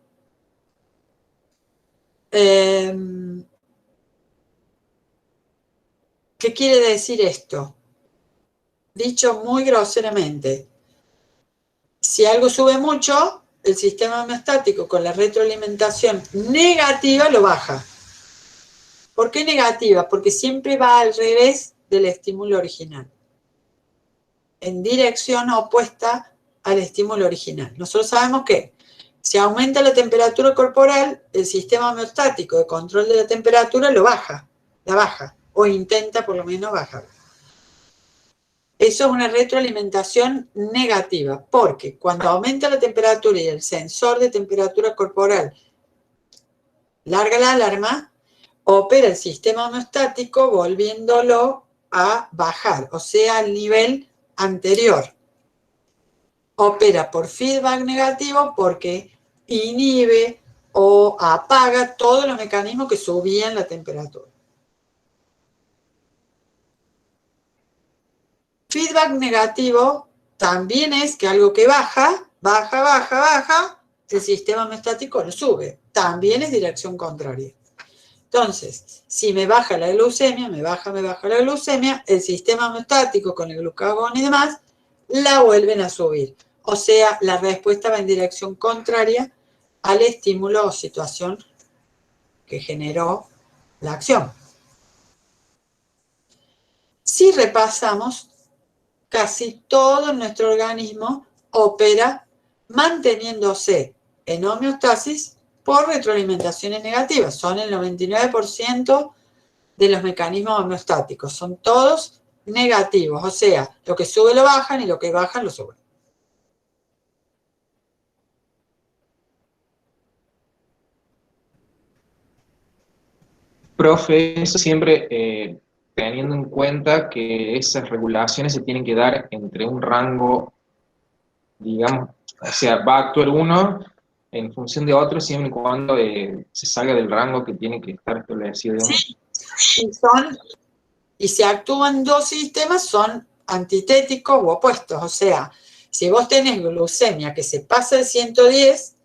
¿Qué quiere decir esto? Dicho muy groseramente, si algo sube mucho, el sistema homeostático con la retroalimentación negativa lo baja. ¿Por qué negativa? Porque siempre va al revés del estímulo original, en dirección opuesta al estímulo original. Nosotros sabemos que si aumenta la temperatura corporal, el sistema homeostático de control de la temperatura la baja, o intenta por lo menos bajar. Eso es una retroalimentación negativa, porque cuando aumenta la temperatura y el sensor de temperatura corporal larga la alarma, opera el sistema homeostático volviéndolo a bajar, o sea, al nivel anterior. Opera por feedback negativo porque inhibe o apaga todos los mecanismos que subían la temperatura. Feedback negativo también es que algo que baja, el sistema homeostático lo sube. También es dirección contraria. Entonces, si me baja la glucemia, me baja la glucemia, el sistema homeostático con el glucagón y demás, la vuelven a subir. O sea, la respuesta va en dirección contraria al estímulo o situación que generó la acción. Si repasamos, casi todo nuestro organismo opera manteniéndose en homeostasis por retroalimentaciones negativas. Son el 99% de los mecanismos homeostáticos. Son todos negativos. O sea, lo que sube lo bajan y lo que bajan lo suben. Profe, eso siempre teniendo en cuenta que esas regulaciones se tienen que dar entre un rango, digamos, o sea, va a actuar uno en función de otro siempre y cuando se salga del rango que tiene que estar establecido. Digamos. Sí, y si actúan dos sistemas son antitéticos u opuestos. O sea, si vos tenés glucemia que se pasa de 110,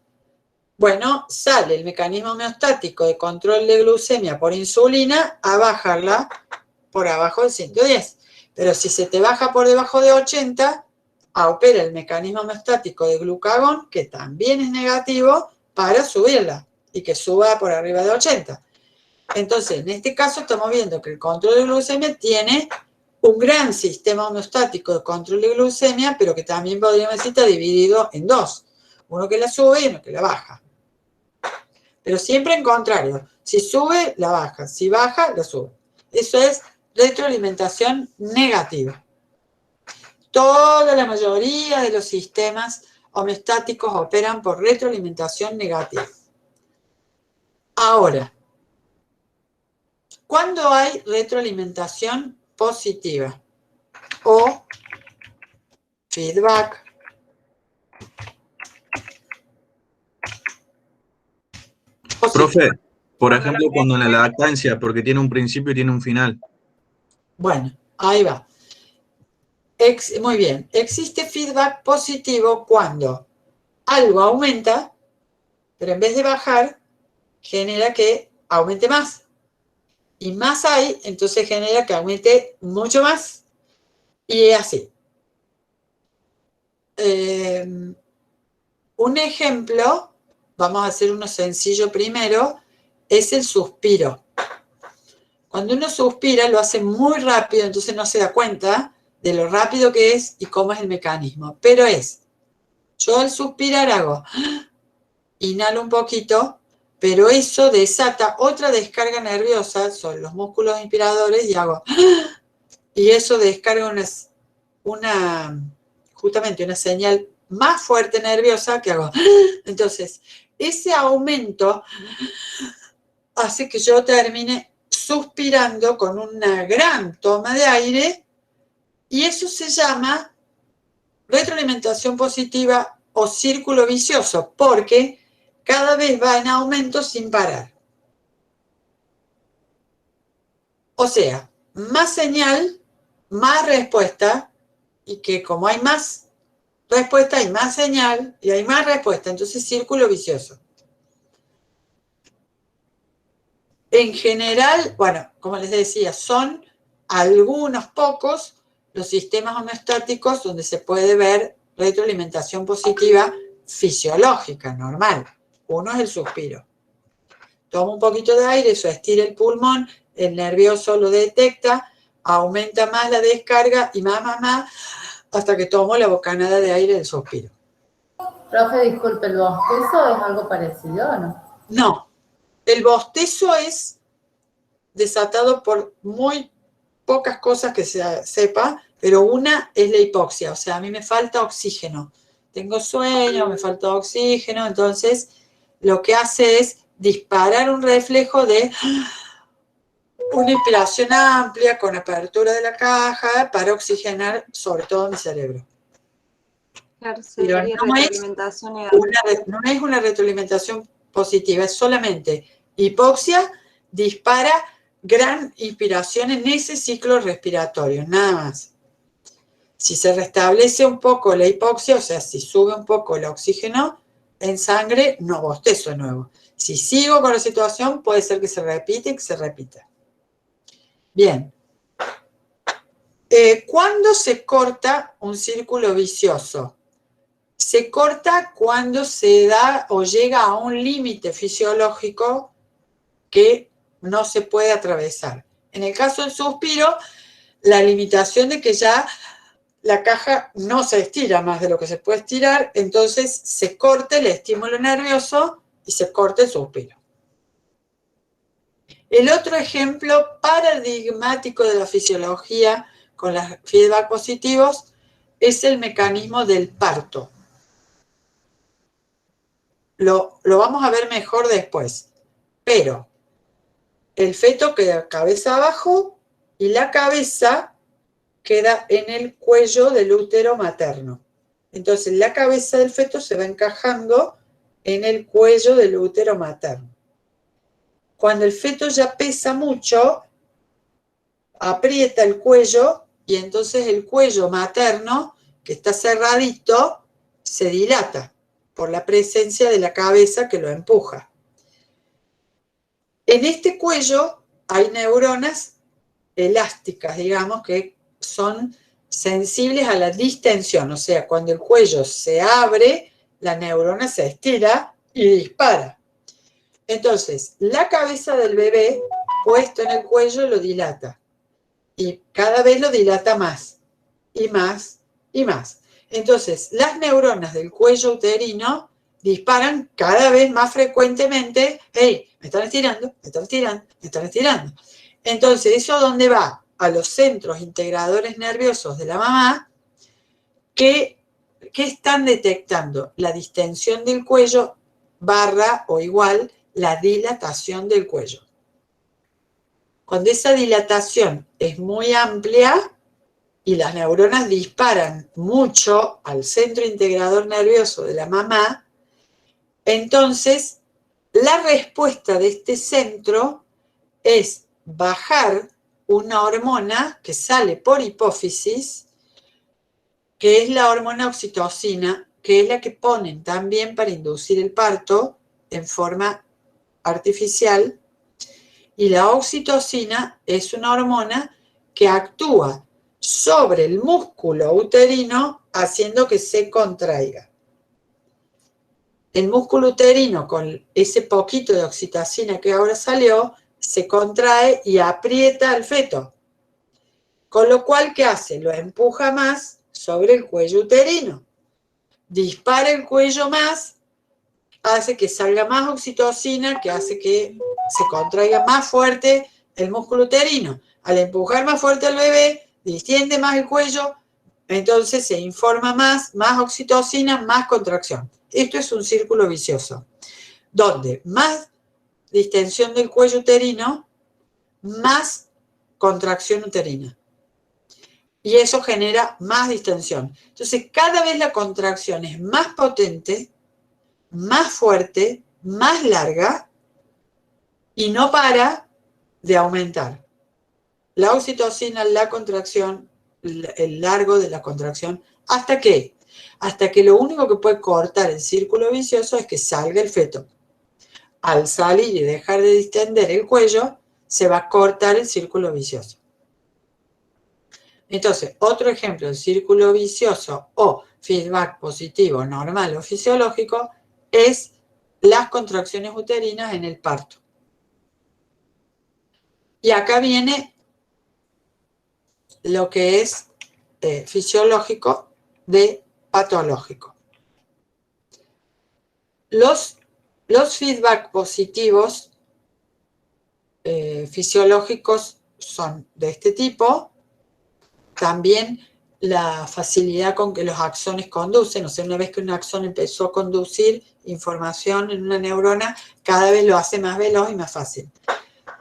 bueno, sale el mecanismo homeostático de control de glucemia por insulina a bajarla por abajo de 110. Pero si se te baja por debajo de 80, opera el mecanismo homeostático de glucagón, que también es negativo, para subirla y que suba por arriba de 80. Entonces, en este caso estamos viendo que el control de glucemia tiene un gran sistema homeostático de control de glucemia, pero que también podríamos decir está dividido en dos. Uno que la sube y uno que la baja. Pero siempre en contrario. Si sube, la baja. Si baja, la sube. Eso es retroalimentación negativa. Toda la mayoría de los sistemas homeostáticos operan por retroalimentación negativa. Ahora, ¿cuándo hay retroalimentación positiva o feedback positivo? Profe, por ejemplo, cuando en la lactancia, porque tiene un principio y tiene un final. Bueno, ahí va. Muy bien. Existe feedback positivo cuando algo aumenta, pero en vez de bajar, genera que aumente más. Y más hay, entonces genera que aumente mucho más. Y es así. Un ejemplo, vamos a hacer uno sencillo primero, es el suspiro. Cuando uno suspira lo hace muy rápido, entonces no se da cuenta de lo rápido que es y cómo es el mecanismo. Pero yo al suspirar hago, inhalo un poquito, pero eso desata otra descarga nerviosa sobre los músculos inspiradores y hago, y eso descarga justamente una señal más fuerte nerviosa que hago. Entonces, ese aumento hace que yo termine suspirando con una gran toma de aire y eso se llama retroalimentación positiva o círculo vicioso, porque cada vez va en aumento sin parar. O sea, más señal, más respuesta, y que como hay más respuesta, hay más señal y hay más respuesta. Entonces, círculo vicioso. En general, bueno, como les decía, son algunos pocos los sistemas homeostáticos donde se puede ver retroalimentación positiva fisiológica, normal. Uno es el suspiro. Toma un poquito de aire, eso estira el pulmón, el nervioso lo detecta, aumenta más la descarga y más, hasta que tomo la bocanada de aire del suspiro. Profe, disculpe, ¿el bostezo es algo parecido o no? No. El bostezo es desatado por muy pocas cosas que se sepa, pero una es la hipoxia, o sea, a mí me falta oxígeno. Tengo sueño, me falta oxígeno, entonces lo que hace es disparar un reflejo de una inspiración amplia con apertura de la caja para oxigenar sobre todo mi cerebro. Claro, Pero sería no es una retroalimentación positiva, es solamente hipoxia, dispara gran inspiración en ese ciclo respiratorio, nada más. Si se restablece un poco la hipoxia, o sea, si sube un poco el oxígeno en sangre, no bostezo de nuevo. Si sigo con la situación, puede ser que se repite y que se repita. Bien. ¿Cuándo se corta un círculo vicioso? Se corta cuando se da o llega a un límite fisiológico que no se puede atravesar. En el caso del suspiro, la limitación de que ya la caja no se estira más de lo que se puede estirar, entonces se corta el estímulo nervioso y se corta el suspiro. El otro ejemplo paradigmático de la fisiología con los feedback positivos es el mecanismo del parto. Lo vamos a ver mejor después, pero el feto queda cabeza abajo y la cabeza queda en el cuello del útero materno. Entonces la cabeza del feto se va encajando en el cuello del útero materno. Cuando el feto ya pesa mucho, aprieta el cuello y entonces el cuello materno, que está cerradito, se dilata por la presencia de la cabeza que lo empuja. En este cuello hay neuronas elásticas, digamos, que son sensibles a la distensión. O sea, cuando el cuello se abre, la neurona se estira y dispara. Entonces, la cabeza del bebé puesto en el cuello lo dilata. Y cada vez lo dilata más, y más, y más. Entonces, las neuronas del cuello uterino disparan cada vez más frecuentemente. ¡Hey! Me están estirando, me están estirando, me están estirando. Entonces, ¿eso dónde va? A los centros integradores nerviosos de la mamá que están detectando la distensión del cuello barra o igual la dilatación del cuello. Cuando esa dilatación es muy amplia y las neuronas disparan mucho al centro integrador nervioso de la mamá, entonces la respuesta de este centro es bajar una hormona que sale por hipófisis, que es la hormona oxitocina, que es la que ponen también para inducir el parto en forma artificial. Y la oxitocina es una hormona que actúa sobre el músculo uterino haciendo que se contraiga. El músculo uterino, con ese poquito de oxitocina que ahora salió, se contrae y aprieta al feto. Con lo cual, ¿qué hace? Lo empuja más sobre el cuello uterino. Dispara el cuello más, hace que salga más oxitocina, que hace que se contraiga más fuerte el músculo uterino. Al empujar más fuerte al bebé, distiende más el cuello, entonces se informa más oxitocina, más contracción. Esto es un círculo vicioso, donde más distensión del cuello uterino, más contracción uterina. Y eso genera más distensión. Entonces, cada vez la contracción es más potente, más fuerte, más larga, y no para de aumentar. La oxitocina, la contracción, el largo de la contracción, ¿hasta qué? Hasta que lo único que puede cortar el círculo vicioso es que salga el feto. Al salir y dejar de distender el cuello, se va a cortar el círculo vicioso. Entonces, otro ejemplo de círculo vicioso o feedback positivo, normal o fisiológico, es las contracciones uterinas en el parto. Y acá viene lo que es fisiológico de patológico. Los feedback positivos fisiológicos son de este tipo. También la facilidad con que los axones conducen, o sea, una vez que un axón empezó a conducir información en una neurona, cada vez lo hace más veloz y más fácil.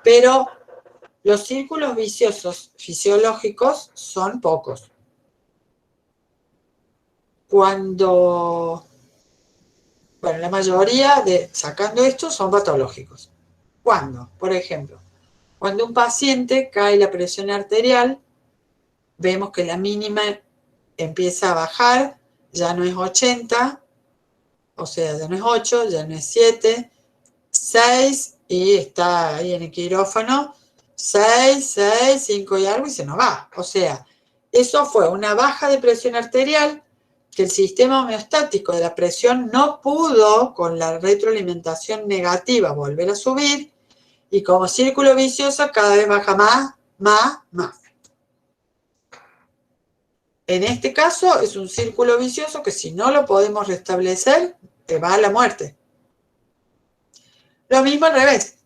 Pero los círculos viciosos fisiológicos son pocos. Bueno, la mayoría, sacando esto, son patológicos. ¿Cuándo? Por ejemplo, cuando un paciente cae la presión arterial, vemos que la mínima empieza a bajar, ya no es 80, o sea, ya no es 8, ya no es 7, 6, y está ahí en el quirófano, 6, 5 y algo, y se nos va. O sea, eso fue una baja de presión arterial que el sistema homeostático de la presión no pudo, con la retroalimentación negativa, volver a subir, y como círculo vicioso cada vez baja más. En este caso es un círculo vicioso que si no lo podemos restablecer, te va a la muerte. Lo mismo al revés.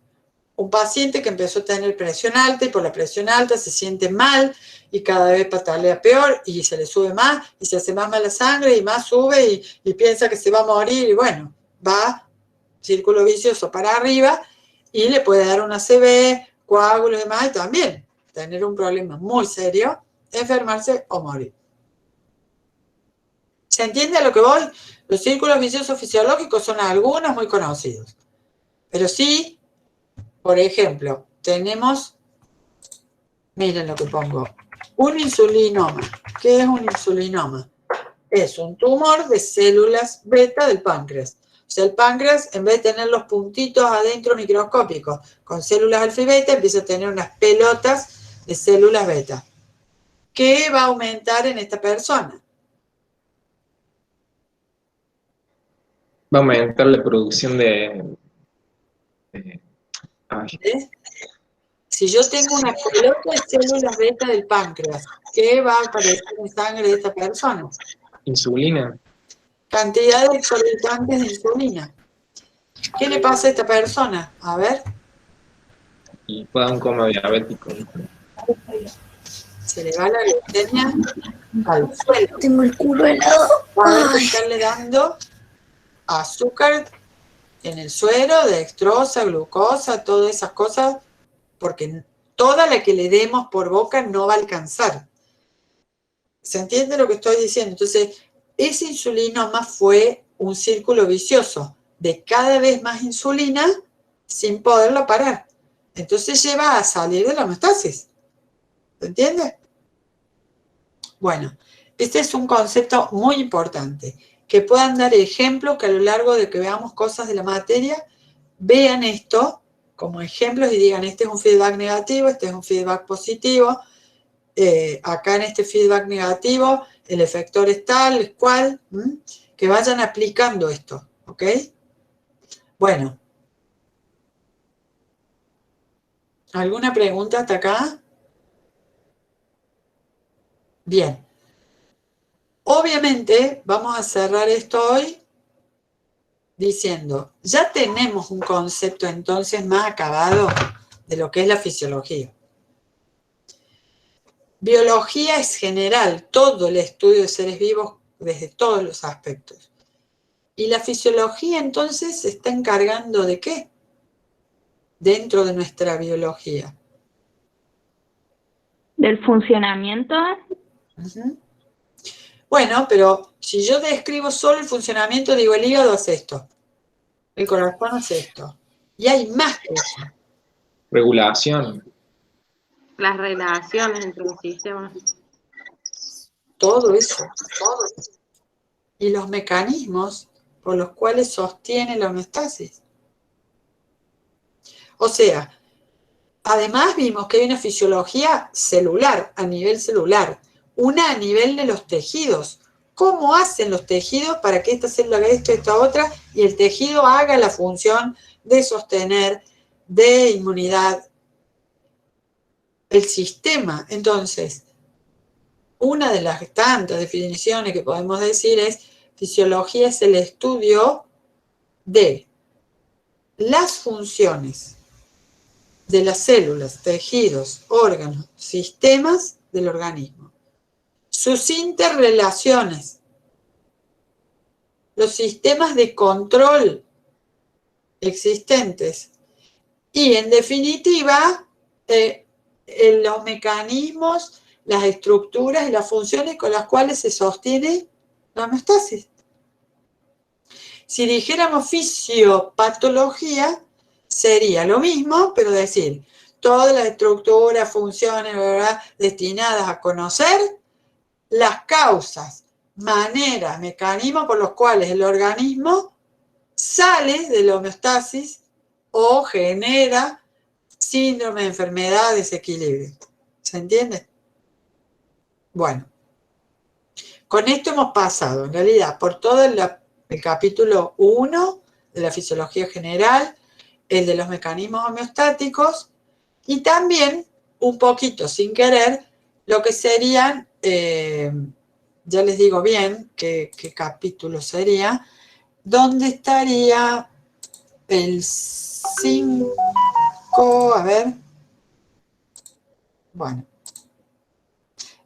Un paciente que empezó a tener presión alta y por la presión alta se siente mal y cada vez patalea peor y se le sube más y se hace más mala sangre y más sube y piensa que se va a morir y bueno, va círculo vicioso para arriba y le puede dar una ACV, coágulos y demás y también tener un problema muy serio, enfermarse o morir. ¿Se entiende a lo que voy? Los círculos viciosos fisiológicos son algunos muy conocidos. Pero sí, por ejemplo, tenemos, miren lo que pongo, un insulinoma. ¿Qué es un insulinoma? Es un tumor de células beta del páncreas. O sea, el páncreas, en vez de tener los puntitos adentro microscópicos con células alfa y beta, empieza a tener unas pelotas de células beta. ¿Qué va a aumentar en esta persona? Va a aumentar la producción Si yo tengo una pelota de células beta del páncreas, ¿qué va a aparecer en sangre de esta persona? Insulina. cantidad de exorbitantes de insulina. ¿Qué le pasa a esta persona? A ver. Y pueda un coma diabético. Se le va la glucemia al suelo. Tengo el culo helado. Va a haber que estarle dando azúcar en el suero, dextrosa, glucosa, todas esas cosas, porque toda la que le demos por boca no va a alcanzar. ¿Se entiende lo que estoy diciendo? Entonces, ese insulinoma fue un círculo vicioso de cada vez más insulina sin poderlo parar. Entonces lleva a salir de la homeostasis. ¿Se entiende? Bueno, este es un concepto muy importante. Que puedan dar ejemplos, que a lo largo de que veamos cosas de la materia, vean esto como ejemplos y digan, este es un feedback negativo, este es un feedback positivo, acá en este feedback negativo el efector es tal, es cual, que vayan aplicando esto, ¿ok? Bueno. ¿Alguna pregunta hasta acá? Bien. Obviamente vamos a cerrar esto hoy diciendo, ya tenemos un concepto entonces más acabado de lo que es la fisiología. Biología es general, todo el estudio de seres vivos desde todos los aspectos. ¿Y la fisiología entonces se está encargando de qué? Dentro de nuestra biología. Del funcionamiento. Bueno, pero si yo describo solo el funcionamiento, digo, el hígado hace esto, el corazón hace esto, y hay más que eso. Regulación. Las relaciones entre los sistemas. Todo eso. Y los mecanismos por los cuales sostiene la homeostasis. O sea, además vimos que hay una fisiología celular, a nivel celular, una a nivel de los tejidos. ¿Cómo hacen los tejidos para que esta célula haga esto, esta otra, y el tejido haga la función de sostener, de inmunidad? El sistema. Entonces, una de las tantas definiciones que podemos decir es, fisiología es el estudio de las funciones de las células, tejidos, órganos, sistemas del organismo. Sus interrelaciones, los sistemas de control existentes y, en definitiva, los mecanismos, las estructuras y las funciones con las cuales se sostiene la homeostasis. Si dijéramos fisiopatología, sería lo mismo, pero decir, todas las estructuras, funciones, ¿verdad?, destinadas a conocer las causas, maneras, mecanismos por los cuales el organismo sale de la homeostasis o genera síndrome, enfermedad, desequilibrio. ¿Se entiende? Bueno, con esto hemos pasado, en realidad, por todo el capítulo 1 de la fisiología general, el de los mecanismos homeostáticos, y también, un poquito sin querer, lo que serían, ya les digo bien qué capítulo sería, donde estaría el 5, a ver, bueno,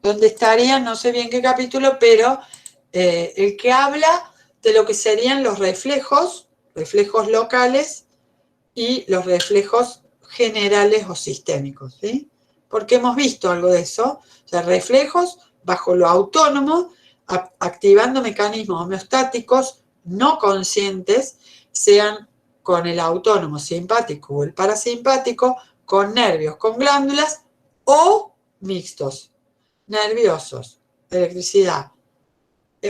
donde estaría, no sé bien qué capítulo, pero el que habla de lo que serían los reflejos locales y los reflejos generales o sistémicos, ¿sí? Porque hemos visto algo de eso, o sea, reflejos bajo lo autónomo, activando mecanismos homeostáticos no conscientes, sean con el autónomo simpático o el parasimpático, con nervios, con glándulas o mixtos, nerviosos, electricidad,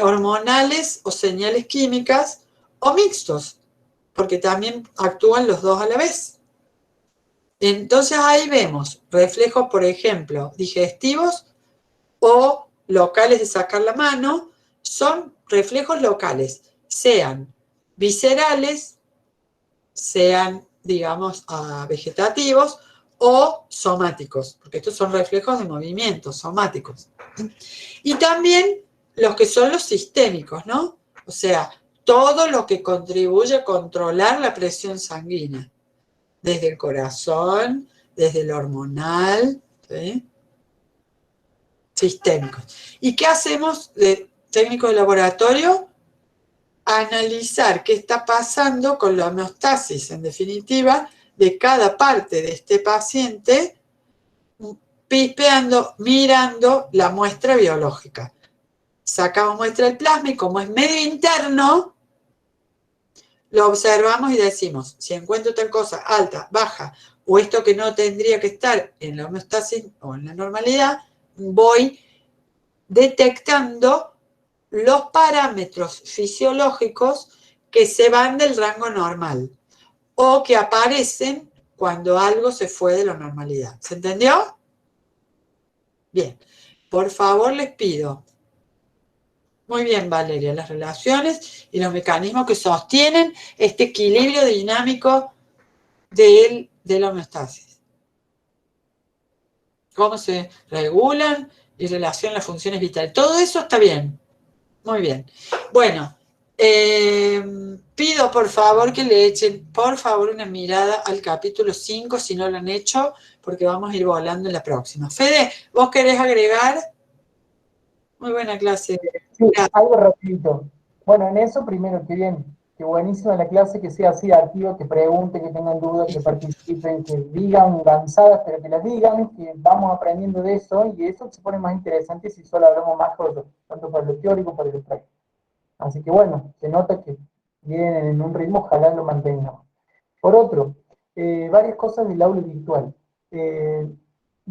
hormonales o señales químicas o mixtos, porque también actúan los dos a la vez. Entonces ahí vemos reflejos, por ejemplo, digestivos o locales de sacar la mano, son reflejos locales, sean viscerales, sean, digamos, vegetativos o somáticos, porque estos son reflejos de movimientos somáticos. Y también los que son los sistémicos, ¿no? O sea, todo lo que contribuye a controlar la presión sanguínea, desde el corazón, desde el hormonal, ¿sí? Sistémico. ¿Y qué hacemos de técnico de laboratorio? Analizar qué está pasando con la homeostasis, en definitiva, de cada parte de este paciente, pispeando, mirando la muestra biológica. Sacamos muestra del plasma y como es medio interno, lo observamos y decimos, si encuentro tal cosa alta, baja, o esto que no tendría que estar en la homeostasis o en la normalidad, voy detectando los parámetros fisiológicos que se van del rango normal o que aparecen cuando algo se fue de la normalidad. ¿Se entendió? Bien. Por favor, les pido. Muy bien, Valeria, las relaciones y los mecanismos que sostienen este equilibrio dinámico de la homeostasis. Cómo se regulan y relacionan las funciones vitales. Todo eso está bien. Muy bien. Bueno, pido por favor que le echen, por favor, una mirada al capítulo 5, si no lo han hecho, porque vamos a ir volando en la próxima. Fede, ¿vos querés agregar? Muy buena clase. Sí, algo rapidito. Bueno, en eso primero, que bien, que buenísima la clase, que sea así activo, que pregunten, que tengan dudas, que participen, que digan cansadas, pero que las digan, que vamos aprendiendo de eso, y eso se pone más interesante si solo hablamos más cosas, tanto para lo teórico como para lo práctico. Así que bueno, se nota que vienen en un ritmo, ojalá lo mantengamos. Por otro, varias cosas del aula virtual.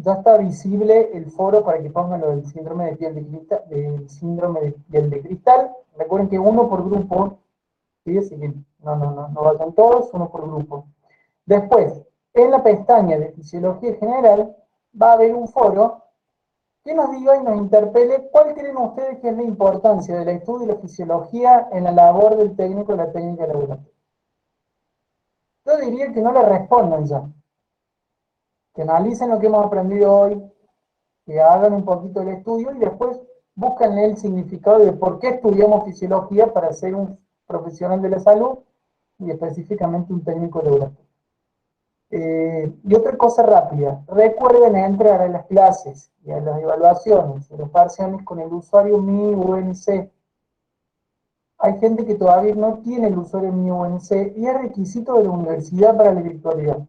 Ya está visible el foro para que pongan lo del síndrome de piel de cristal, Recuerden que uno por grupo, ¿sí? Así que no vayan todos, uno por grupo. Después, en la pestaña de Fisiología General, va a haber un foro que nos diga y nos interpele cuál creen ustedes que es la importancia del estudio de la fisiología en la labor del técnico de la técnica laboratoria. Yo diría que no le respondan ya. Que analicen lo que hemos aprendido hoy, que hagan un poquito el estudio y después busquen el significado de por qué estudiamos fisiología para ser un profesional de la salud y específicamente un técnico laboratorio. Y otra cosa rápida, recuerden entrar a las clases y a las evaluaciones, a los parciales con el usuario Mi UNC. Hay gente que todavía no tiene el usuario Mi UNC y es requisito de la universidad para la virtualidad.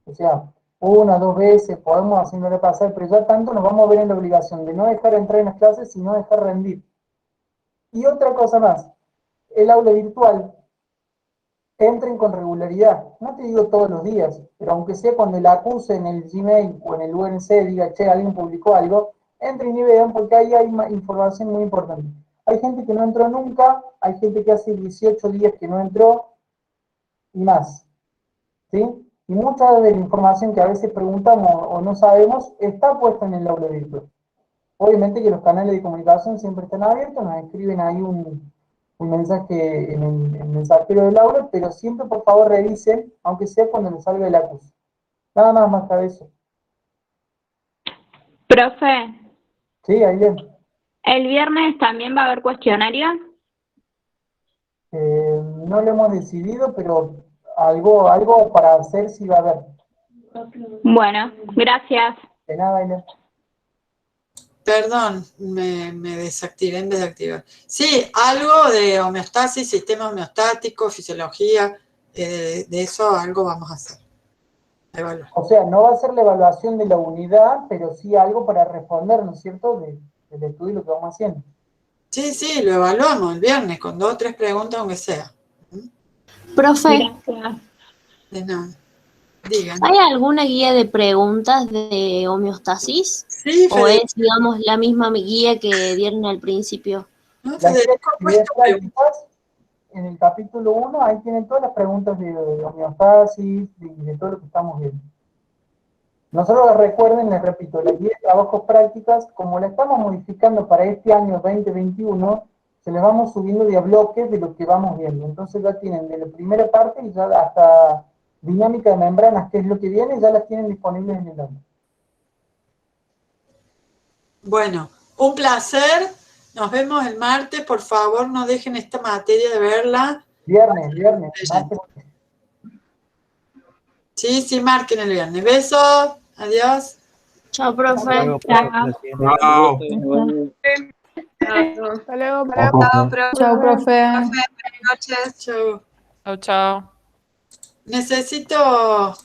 O sea, 1 o 2 veces podemos haciéndole pasar, pero ya tanto nos vamos a ver en la obligación de no dejar entrar en las clases, sino dejar rendir. Y otra cosa más, el aula virtual, entren con regularidad, no te digo todos los días, pero aunque sea cuando el acuse en el Gmail o en el UNC diga, che, alguien publicó algo, entren y vean porque ahí hay información muy importante. Hay gente que no entró nunca, hay gente que hace 18 días que no entró, y más, ¿sí? Y mucha de la información que a veces preguntamos o no sabemos está puesta en el aula virtual. Obviamente que los canales de comunicación siempre están abiertos, nos escriben ahí un mensaje en el mensajero del aula, pero siempre por favor revisen, aunque sea cuando les salga el acuse. Nada más que eso. Profe, Sí, ahí bien. ¿el viernes también va a haber cuestionario? No lo hemos decidido, pero algo para hacer sí va a haber. Bueno, gracias. De nada, Aile. Perdón, me desactivé en vez de activar. Sí, algo de homeostasis, sistema homeostático, fisiología, de eso algo vamos a hacer. Evaluar. O sea, no va a ser la evaluación de la unidad, pero sí algo para responder, ¿no es cierto?, del estudio y lo que vamos haciendo. Sí, lo evaluamos el viernes con 2 o 3 preguntas, aunque sea. Profe, De nada. Digan. ¿hay alguna guía de preguntas de homeostasis? Sí, ¿O es, digamos, la misma guía que dieron al principio? ¿No? Las actividades prácticas, en el capítulo 1, ahí tienen todas las preguntas de homeostasis y de todo lo que estamos viendo. Nosotros recuerden, les repito, la guía de trabajos prácticas, como la estamos modificando para este año 2021, se les vamos subiendo de a bloques de lo que vamos viendo. Entonces ya tienen de la primera parte y ya hasta dinámica de membranas, que es lo que viene, ya las tienen disponibles en el aula. Bueno, un placer. Nos vemos el martes, por favor, no dejen esta materia de verla. Viernes. Sí, marquen el viernes. Besos, adiós. Chao, profe. Chao. Hasta luego, Chao, profe. Buenas noches. Chao. Chao, chao. Necesito